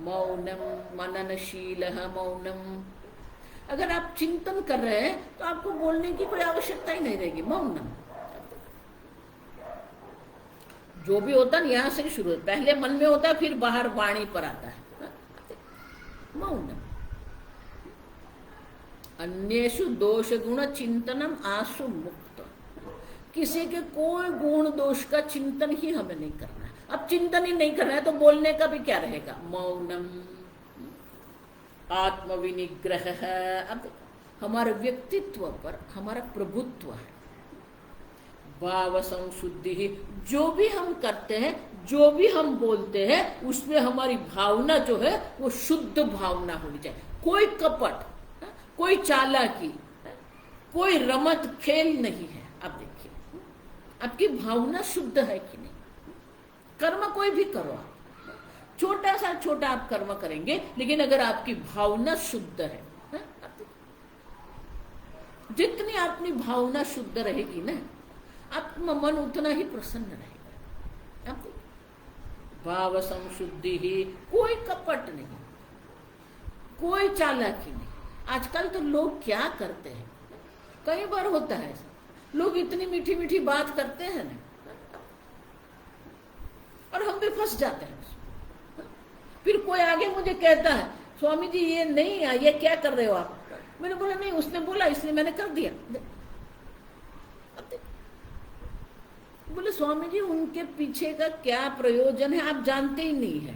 मौनम मननशील मौनम, अगर आप चिंतन कर रहे हैं तो आपको बोलने की कोई आवश्यकता ही नहीं रहेगी। मौनम, जो भी होता है यहां से शुरू होता, पहले मन में होता है फिर बाहर वाणी पर आता है। मौनम, अन्येषु दोष गुण चिंतनम आसु मुक्त, किसी के कोई गुण दोष का चिंतन ही हमें नहीं करना है। अब चिंतन ही नहीं करना है तो बोलने का भी क्या रहेगा? मौनम। आत्मविनिग्रह, अब हमारे व्यक्तित्व पर हमारा प्रभुत्व है। भाव संशुद्धि, जो भी हम करते हैं, जो भी हम बोलते हैं, उसमें हमारी भावना जो है वो शुद्ध भावना होनी चाहिए। कोई कपट, कोई चालाकी, कोई रमत खेल नहीं है। अब देखिए आपकी भावना शुद्ध है कि नहीं। कर्म कोई भी करो आप, छोटा सा छोटा आप कर्म करेंगे, लेकिन अगर आपकी भावना शुद्ध है, जितनी अपनी भावना शुद्ध रहेगी ना, आपका मन उतना ही प्रसन्न रहेगा। भाव संशुद्धि ही, कोई कपट नहीं, कोई चालाकी नहीं। आजकल तो लोग क्या करते हैं, कई बार होता है लोग इतनी मीठी मीठी बात करते हैं ना, और हम भी फंस जाते हैं। फिर कोई आगे मुझे कहता है, स्वामी जी ये नहीं है, ये क्या कर रहे हो आप? मैंने बोला नहीं, उसने बोला इसलिए मैंने कर दिया। बोले स्वामी जी उनके पीछे का क्या प्रयोजन है आप जानते ही नहीं है।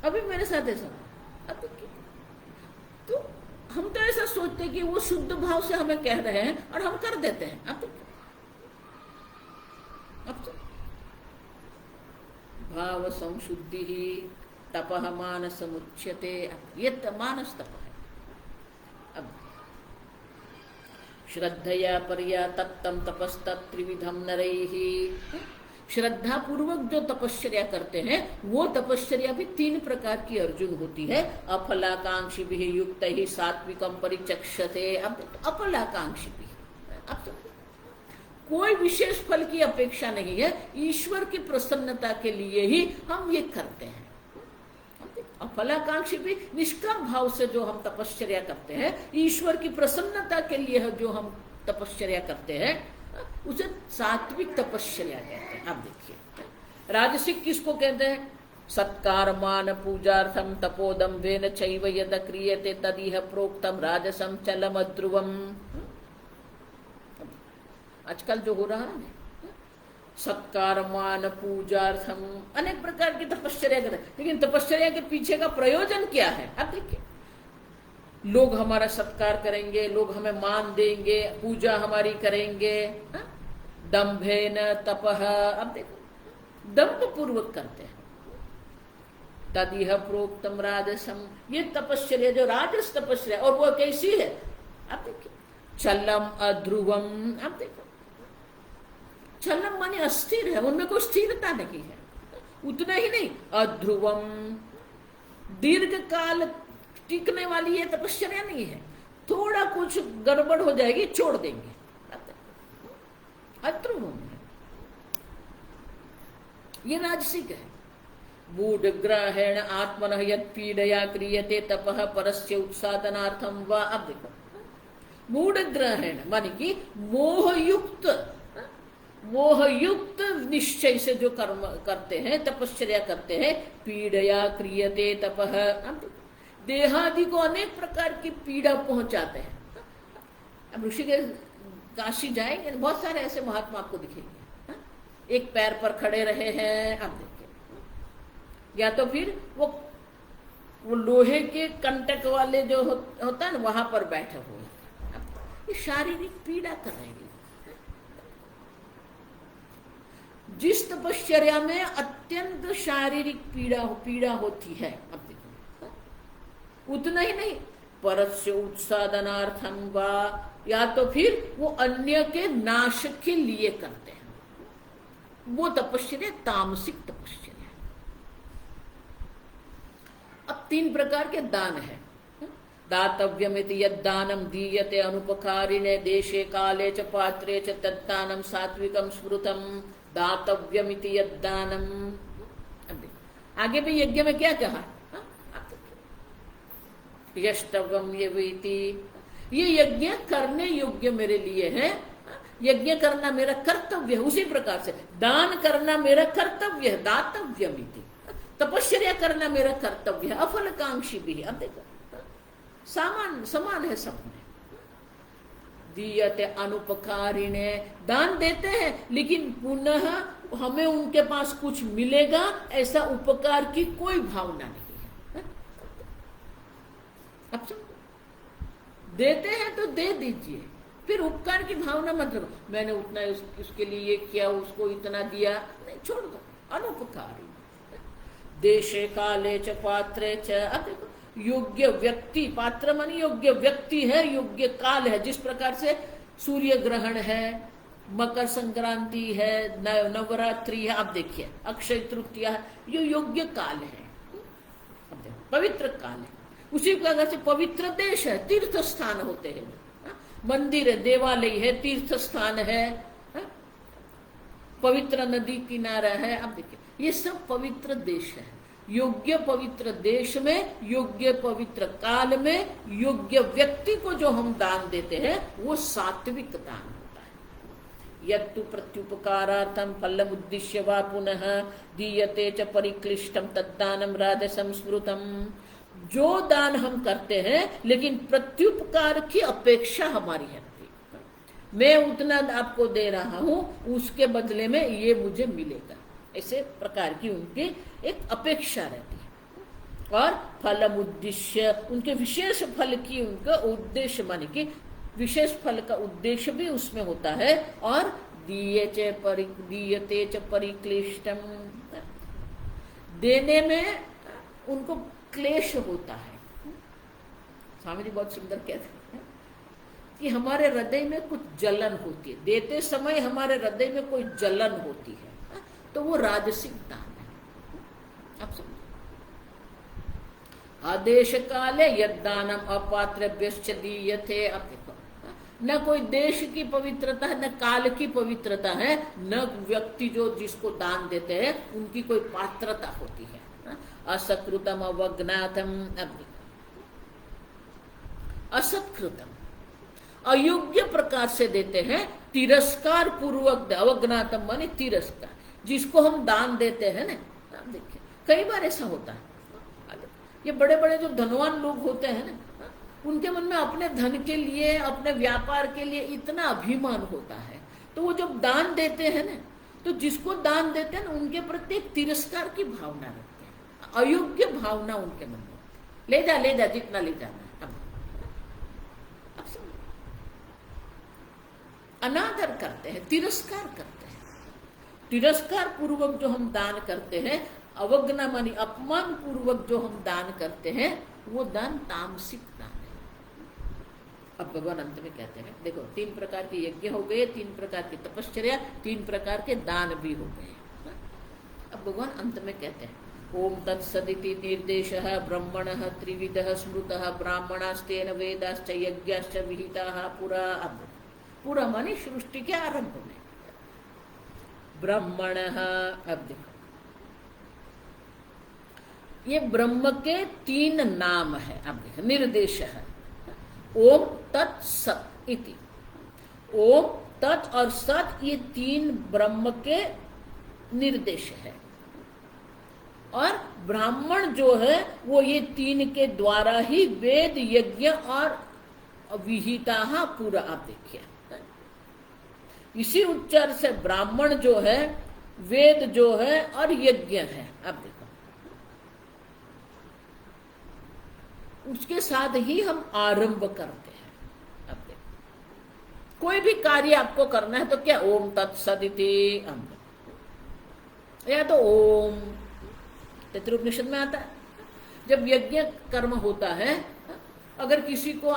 अभी मेरे साथ ऐसा, तो हम तो ऐसा सोचते कि वो शुद्ध भाव से हमें कह रहे हैं और हम कर देते हैं। अब तो भाव संशुद्धि ही तपः मानस मुच्यते, ये मानस तप है। अब श्रद्धया पर्या तत्तम तपस्तत्त्रिविधम नरैहि, श्रद्धा पूर्वक जो तपश्चर्या करते हैं वो तपश्चर्या भी 3 प्रकार की अर्जुन होती है। अफलाकांक्षी भी युक्त ही सात्विकम परिचक्षते। अब अफलाकांक्षी भी, अब तो कोई विशेष फल की अपेक्षा नहीं है, ईश्वर की प्रसन्नता के लिए ही हम ये करते हैं। अफलाकांक्षी भी, निष्काम भाव से जो हम तपश्चर्या करते हैं, ईश्वर की प्रसन्नता के लिए जो हम तपश्चर्या करते हैं, उसे सात्विक तपश्चर्या कहते हैं। अब देखिए राजसिक किसको कहते हैं? सत्कार मान पूजार्थम तपोदम्भेन चैव यद क्रियते तदिह प्रोक्तम राजसम चलम ध्रुवम। आजकल जो हो रहा है, सत्कार मान पूजार्थम, अनेक प्रकार की तपश्चर्या करते हैं, लेकिन तपश्चर्या के पीछे का प्रयोजन क्या है? अब देखिए, लोग हमारा सत्कार करेंगे, लोग हमें मान देंगे, पूजा हमारी करेंगे, दंभेन तपह, अब देखो दंभ पूर्वक करते हैं। तदिह प्रोक्तम राजसम, ये तपश्चर्या जो राजस तपश्चर्या, और वो कैसी है? अब देखिए चलम अध्रुवम। अब देखो चलम माने अस्थिर है, उनमें कोई स्थिरता नहीं है। उतना ही नहीं, अध्रुवम, दीर्घ काल टिकने वाली ये तपश्चर्या नहीं है। थोड़ा कुछ गड़बड़ हो जाएगी, छोड़ देंगे। अध्रुवम है, ये राजसिक है। मूढ़ ग्रहण आत्मन यद पीड़या क्रियते तपः परस्य उत्सादनार्थम व। अब देखो मूढ़ ग्रहण माने कि मोहयुक्त निश्चय से जो कर्म करते हैं, तपश्चर्या करते हैं, पीड़या क्रियते तपः, देहादि को अनेक प्रकार की पीड़ा पहुंचाते हैं। अब ऋषिकेश काशी जाएंगे, बहुत सारे ऐसे महात्मा आपको दिखेंगे, एक पैर पर खड़े रहे हैं, आप देखिए, या तो फिर वो लोहे के कंटक वाले जो होता है ना वहां पर बैठे हुए, ये शारीरिक पीड़ा कर रहे हैं। जिस तपश्चर्या में अत्यंत शारीरिक पीड़ा होती है, अब देखो, उतना ही नहीं, परस्य उत्सादनार्थम वा, या तो फिर वो अन्य के नाश के लिए करते हैं, वो तपश्चर्या तामसिक तपश्चर्या। अब 3 प्रकार के दान है। दातव्यमिति यद्दानं दीयते अनुपकारिणे देशे काले च पात्रे च तद्दानं सात्विकं स्मृतं दातव्यमिति यद्दानं। आगे भी यज्ञ में क्या कहा, यष्टव्यम यवीति, ये यज्ञ करने योग्य मेरे लिए है, यज्ञ करना मेरा कर्तव्य है। उसी प्रकार से दान करना मेरा कर्तव्य है, दातव्यमिति, तपश्चर्या करना मेरा कर्तव्य है, अफलकांक्षी भी है। अब देखो समान है सब में। दीयते अनुपकारिणे, दान देते हैं लेकिन पुनः हमें उनके पास कुछ मिलेगा ऐसा उपकार की कोई भावना नहीं है। अब देते हैं तो दे दीजिए, फिर उपकार की भावना मत रखो, मैंने उतना उसके लिए ये किया, उसको इतना दिया, नहीं, छोड़ दो, अनुपकारी। देशे काले च पात्रे च, अब देखो योग्य व्यक्ति, पात्र मानी योग्य व्यक्ति है, योग्य काल है। जिस प्रकार से सूर्य ग्रहण है, मकर संक्रांति है, नवरात्रि है, आप देखिए अक्षय तृतीया है, ये योग्य काल है, पवित्र काल है। उसी प्रकार से पवित्र देश है, तीर्थ स्थान होते हैं, मंदिर है, देवालय है, तीर्थ स्थान है, पवित्र नदी किनारा है, आप देखिए ये सब पवित्र देश है। योग्य पवित्र देश में, योग्य पवित्र काल में, योग्य व्यक्ति को जो हम दान देते हैं वो सात्विक दान होता है। यत्तु प्रत्युपकारार्थम फलम उद्दिश्य वा पुनः दीयते च परिक्लिष्टम तद्दानम राजसं स्मृतम। जो दान हम करते हैं लेकिन प्रत्युपकार की अपेक्षा हमारी है, मैं उतना आपको दे रहा हूं, उसके बदले में ये मुझे मिलेगा, ऐसे प्रकार की उनकी एक अपेक्षा रहती है। और फलम उद्देश्य, उनके विशेष फल की उनका उद्देश्य माने कि विशेष फल का उद्देश्य भी उसमें होता है। और दीयते च परिक्लिष्टम, देने में उनको क्लेश होता है। स्वामी जी बहुत सुंदर कहते हैं कि हमारे हृदय में कुछ जलन होती है, देते समय हमारे हृदय में कोई जलन होती है, तो वो राजसिक दान है। आप समझो, आदेश काले यद्दानम अपात्रेभ्यश्च दीयते। अब देखो, न कोई देश की पवित्रता है, न काल की पवित्रता है, न व्यक्ति जो जिसको दान देते हैं उनकी कोई पात्रता होती है। असत्कृतम अवज्ञातम, अब देखो असत्कृतम, अयोग्य प्रकार से देते हैं, तिरस्कार पूर्वक, अवज्ञातम माने तिरस्कार, जिसको हम दान देते हैं ना। आप देखिए कई बार ऐसा होता है, ये बड़े बड़े जो धनवान लोग होते हैं ना, उनके मन में अपने धन के लिए, अपने व्यापार के लिए इतना अभिमान होता है, तो वो जब दान देते हैं ना, तो जिसको दान देते हैं ना उनके प्रति एक तिरस्कार की भावना रखते हैं, अयोग्य भावना उनके मन में, ले जा जितना ले जाना है। अनादर करते हैं, तिरस्कार करते हैं। तिरस्कार पूर्वक जो हम दान करते हैं, अवज्ञा मानी अपमान पूर्वक जो हम दान करते हैं, वो दान तामसिक दान है। अब भगवान अंत में कहते हैं, देखो 3 प्रकार के यज्ञ हो गए, 3 प्रकार की तपश्चर्या, 3 प्रकार के दान भी हो गए। अब भगवान अंत में कहते हैं, ओम तत्सदिति निर्देशः ब्रह्मणः त्रिविधः स्मृतः ब्राह्मणास्तेन वेदाश्च यज्ञाश्च विहिताः पुरा। अब पूरा माने सृष्टि के आरंभ में ब्रह्मणः। अब देखो ये ब्रह्म के 3 नाम है। अब देखो निर्देश है, ओम तत् सत इति। ओम तत् और सत ये 3 ब्रह्म के निर्देश है, और ब्राह्मण जो है वो ये 3 के द्वारा ही वेद यज्ञ और विहिता पूरा। आप देखिए इसी उच्चार से ब्राह्मण जो है वेद जो है और यज्ञ है, अब देखो उसके साथ ही हम आरंभ करते हैं। अब देखो कोई भी कार्य आपको करना है तो क्या ओम तत्सदिति, या तो ओम तैत्तिरीयोपनिषद में आता है। जब यज्ञ कर्म होता है, अगर किसी को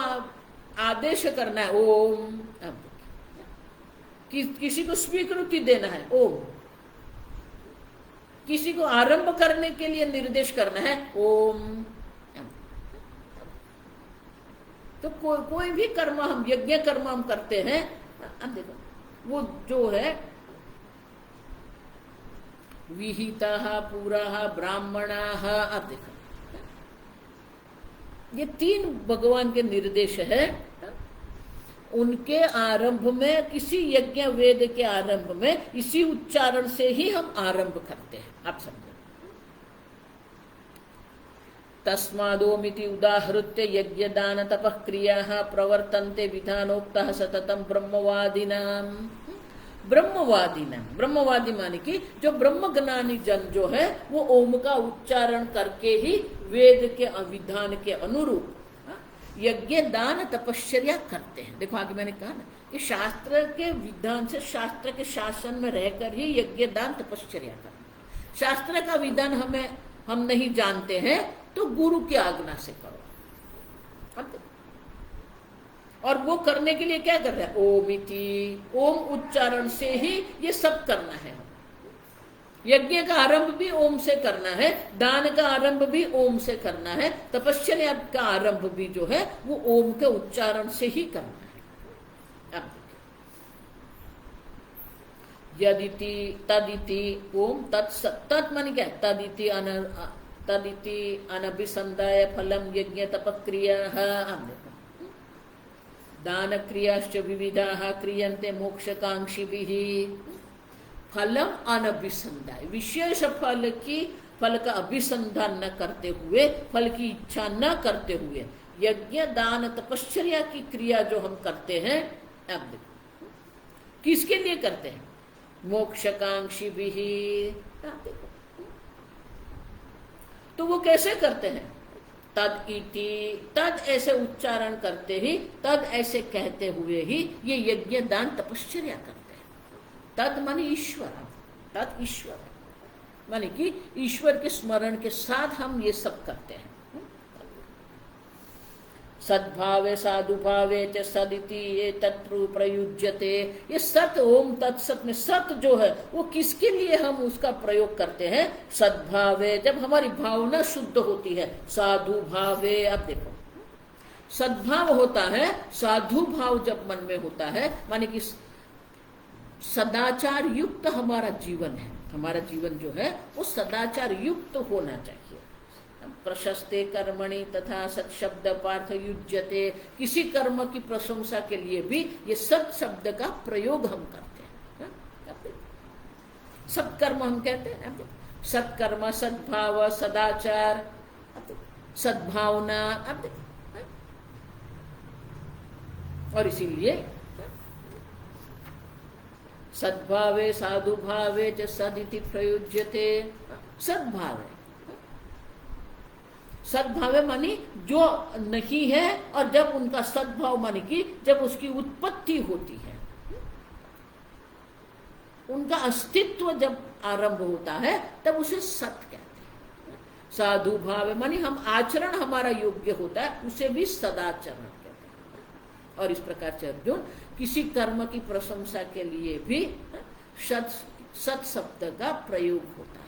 आदेश करना है ओम, किसी को स्वीकृति देना है ओम, किसी को आरंभ करने के लिए निर्देश करना है ओम। तो कोई भी कर्म हम यज्ञ कर्म हम करते हैं, अब देखो वो जो है विहिताः पुराः ब्राह्मणाः, अब देखो ये 3 भगवान के निर्देश है। उनके आरंभ में, किसी यज्ञ वेद के आरंभ में इसी उच्चारण से ही हम आरंभ करते हैं, आप समझो। तस्मादोमिति उदाहृत्य यज्ञ दान तपः क्रियाः प्रवर्तन्ते विधानोक्तः सततं ब्रह्मवादिनां। ब्रह्मवादी माने कि जो ब्रह्मज्ञानी जन जो है वो ओम का उच्चारण करके ही वेद के विधान के अनुरूप यज्ञ दान तपश्चर्या करते हैं। देखो आगे मैंने कहा ना कि शास्त्र के विधान से, शास्त्र के शासन में रहकर ही यज्ञ दान तपश्चर्या करना। शास्त्र का विधान हम नहीं जानते हैं तो गुरु की आज्ञा से करो। और वो करने के लिए क्या कर रहे हैं, ओम इति, ओम उच्चारण से ही ये सब करना है। यज्ञ का आरंभ भी ओम से करना है, दान का आरंभ भी ओम से करना है, तपस्या का आरंभ भी जो है वो ओम के उच्चारण से ही करना है। अब यदिति तदिति ओम तत् माने क्या, तदिति अनभिसंधाय फलम यज्ञ तपक्रियाः। दान क्रियाश्च विविधाः क्रियन्ते मोक्षकांक्षिभिः। फलम अनभिसंधाय, विशेष फल का अभिसंधान न करते हुए, फल की इच्छा न करते हुए यज्ञ दान तपश्चर्या की क्रिया जो हम करते हैं, अब देखो किसके लिए करते हैं, मोक्षकांक्षिभिः। तो वो कैसे करते हैं, तद इति, तद ऐसे उच्चारण करते ही, तद ऐसे कहते हुए ही ये यज्ञ दान तपश्चर्या करते हैं। तद माने ईश्वर, तद ईश्वर माने कि ईश्वर के स्मरण के साथ हम ये सब करते हैं। सद्भावे साधुभावे च सदिति ये तत्रू प्रयुज्यते। ये सत, ओम तत्सत में सत जो है वो किसके लिए हम उसका प्रयोग करते हैं, सद्भावे, जब हमारी भावना शुद्ध होती है। साधु भावे, अब देखो सद्भाव होता है, साधु भाव जब मन में होता है, माने कि सदाचार युक्त हमारा जीवन है। हमारा जीवन जो है वो सदाचार युक्त होना चाहिए। प्रशस्ते कर्मणि तथा सत शब्द पार्थ युज्यते, किसी कर्म की प्रशंसा के लिए भी ये सत शब्द का प्रयोग हम करते हैं। सत्कर्म हम कहते हैं, सत्कर्म, सद्भाव, सदाचार, सद्भावना। और इसीलिए सद्भावे साधुभावे च सदिति प्रयुज्यते। सद्भावे, सद्भाव मानी जो नहीं है, और जब उनका सद्भाव मानी कि जब उसकी उत्पत्ति होती है, उनका अस्तित्व जब आरंभ होता है तब उसे सत कहते हैं। साधु भाव मानी हम आचरण हमारा योग्य होता है, उसे भी सदाचरण कहते हैं। और इस प्रकार से अर्जुन किसी कर्म की प्रशंसा के लिए भी सत शब्द का प्रयोग होता है।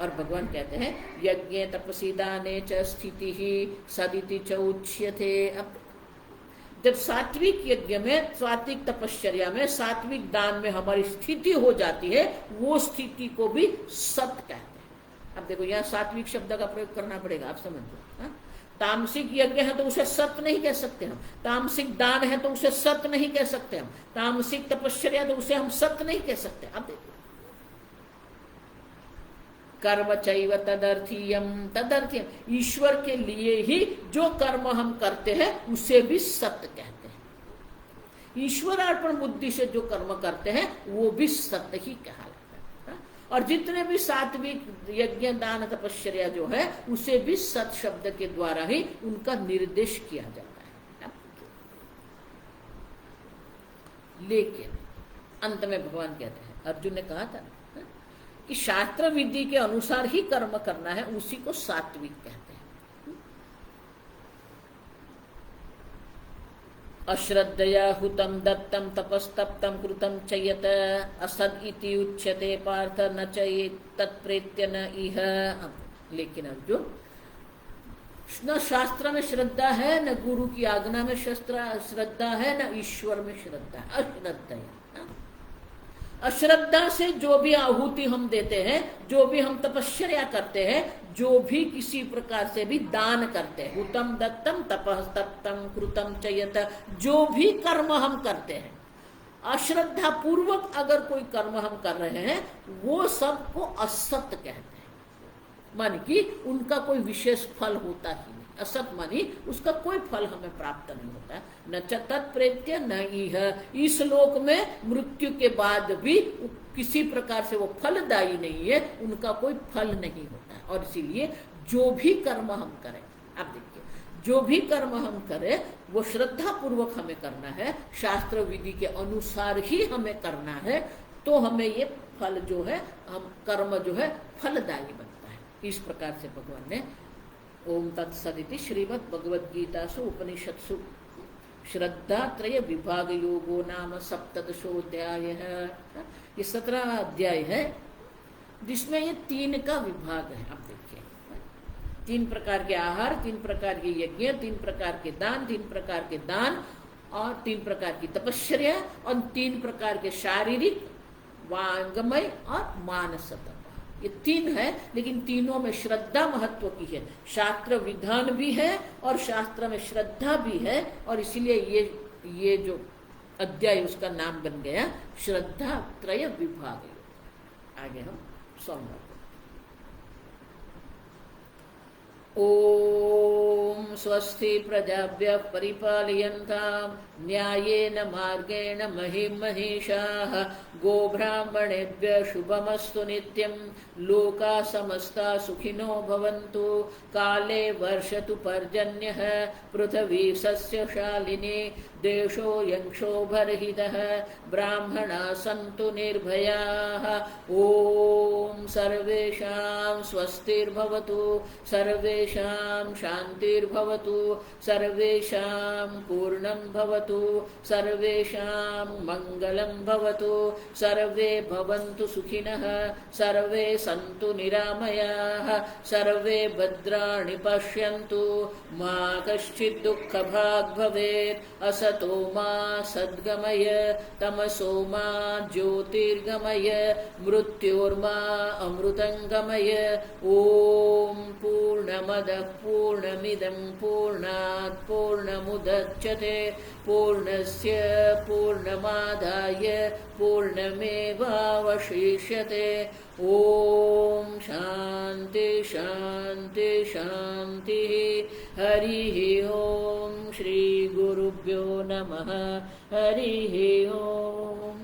और भगवान कहते हैं यज्ञ तपसी दाने च स्थिति ही सदिति च उच्यते। अब जब सात्विक यज्ञ में, सात्विक तपश्चर्या में, सात्विक दान में हमारी स्थिति हो जाती है, वो स्थिति को भी सत कहते हैं। अब देखो यहाँ सात्विक शब्द का प्रयोग करना पड़ेगा, आप समझ लो। तामसिक यज्ञ है तो उसे सत नहीं कह सकते हम, तामसिक दान है तो उसे सत नहीं कह सकते हम, तामसिक तपश्चर्या तो उसे हम सत नहीं कह सकते। अब देखो कर्म चैव तदर्थीयम, तदर्थीयम ईश्वर के लिए ही जो कर्म हम करते हैं उसे भी सत्य कहते हैं। ईश्वर अर्पण बुद्धि से जो कर्म करते हैं वो भी सत्य ही कहलाता है। और जितने भी सात्विक यज्ञ दान तपश्चर्या जो है उसे भी सत शब्द के द्वारा ही उनका निर्देश किया जाता है। लेकिन अंत में भगवान कहते हैं, अर्जुन ने कहा था कि शास्त्र विधि के अनुसार ही कर्म करना है, उसी को सात्विक कहते हैं। अश्रद्धया हुतम दत्तम तपस्तप्तम कृतम चयत असद इति उच्यते पार्थ न चये तत्प्रेत्य न इह। लेकिन अर्जुन, न शास्त्र में श्रद्धा है, न गुरु की आज्ञा में श्रद्धा है, न ईश्वर में श्रद्धा है। अश्रद्धया, अश्रद्धा से जो भी आहुति हम देते हैं, जो भी हम तपश्चर्या करते हैं, जो भी किसी प्रकार से भी दान करते हैं, हुतम दत्तम तपः तप्तम कृतम चयत, जो भी कर्म हम करते हैं अश्रद्धा पूर्वक अगर कोई कर्म हम कर रहे हैं, वो सबको असत कहते हैं। मान कि उनका कोई विशेष फल होता ही नहीं। असत मानी उसका कोई फल हमें प्राप्त नहीं होता है। न च तत्प्रेत्य न इह, इस लोक में मृत्यु के बाद भी किसी प्रकार से वो फलदायी नहीं है, उनका कोई फल नहीं होता है। और इसीलिए जो भी कर्म हम करें, आप देखिए, जो भी कर्म हम करें वो श्रद्धा पूर्वक हमें करना है, शास्त्र विधि के अनुसार ही हमें करना है, तो हमें ये फल जो है, हम कर्म जो है फलदायी बनता है। इस प्रकार से भगवान ने ओम तत्सदिति श्रीमद् भगवद गीतासु उपनिषत्सु श्रद्धात्रय विभाग योगो नाम सप्तदशोऽध्याय है। ये 17 अध्याय है जिसमें ये 3 का विभाग है। आप देखिए, 3 प्रकार के आहार, 3 प्रकार के यज्ञ, 3 प्रकार के दान, 3 प्रकार के दान और 3 प्रकार की तपश्चर्या और 3 प्रकार के शारीरिक, वांगमय और मानस। ये 3 है, लेकिन तीनों में श्रद्धा महत्व की है। शास्त्र विधान भी है और शास्त्र में श्रद्धा भी है, और इसीलिए ये जो अध्याय उसका नाम बन गया श्रद्धा त्रय विभाग। आगे हम सोमवार ओम स्वस्ति प्रजाभ्यः परिपालयन्तां न्यायेन मार्गेण महीं महिषाः गोब्राह्मणेभ्यः शुभमस्तु नित्यं लोकाः समस्ताः सुखिनो भवन्तु काले वर्षतु पर्जन्यः पृथिवी सस्यशालिनी देशोऽयं क्षोभरहितः ब्राह्मणाः सन्तु निर्भयाः ॐ सर्वेषां स्वस्तिर्भवतु सर्वेषां शान्तिर्भवतु सर्वेषां पूर्णं भवतु सर्वेषां मङ्गलं भवतु सर्वे भवन्तु सुखिनः सर्वे सन्तु निरामयाः सर्वे भद्राणि पश्यन्तु मा कश्चित् दुःखभाग् भवेत् असतो मा सद्गमय तमसो मा ज्योतिर्गमय मृत्योर्मा अमृतङ्गमय ॐ पूर्णमदः पूर्णमिदं पूर्णात् पूर्णमुदच्यते पूर्णस्य पूर्णमादाय पूर्णमेवावशिष्यते ॐ शान्ति शान्ति शान्तिः हरिः ॐ श्री गुरुभ्यो नमः हरिः ॐ।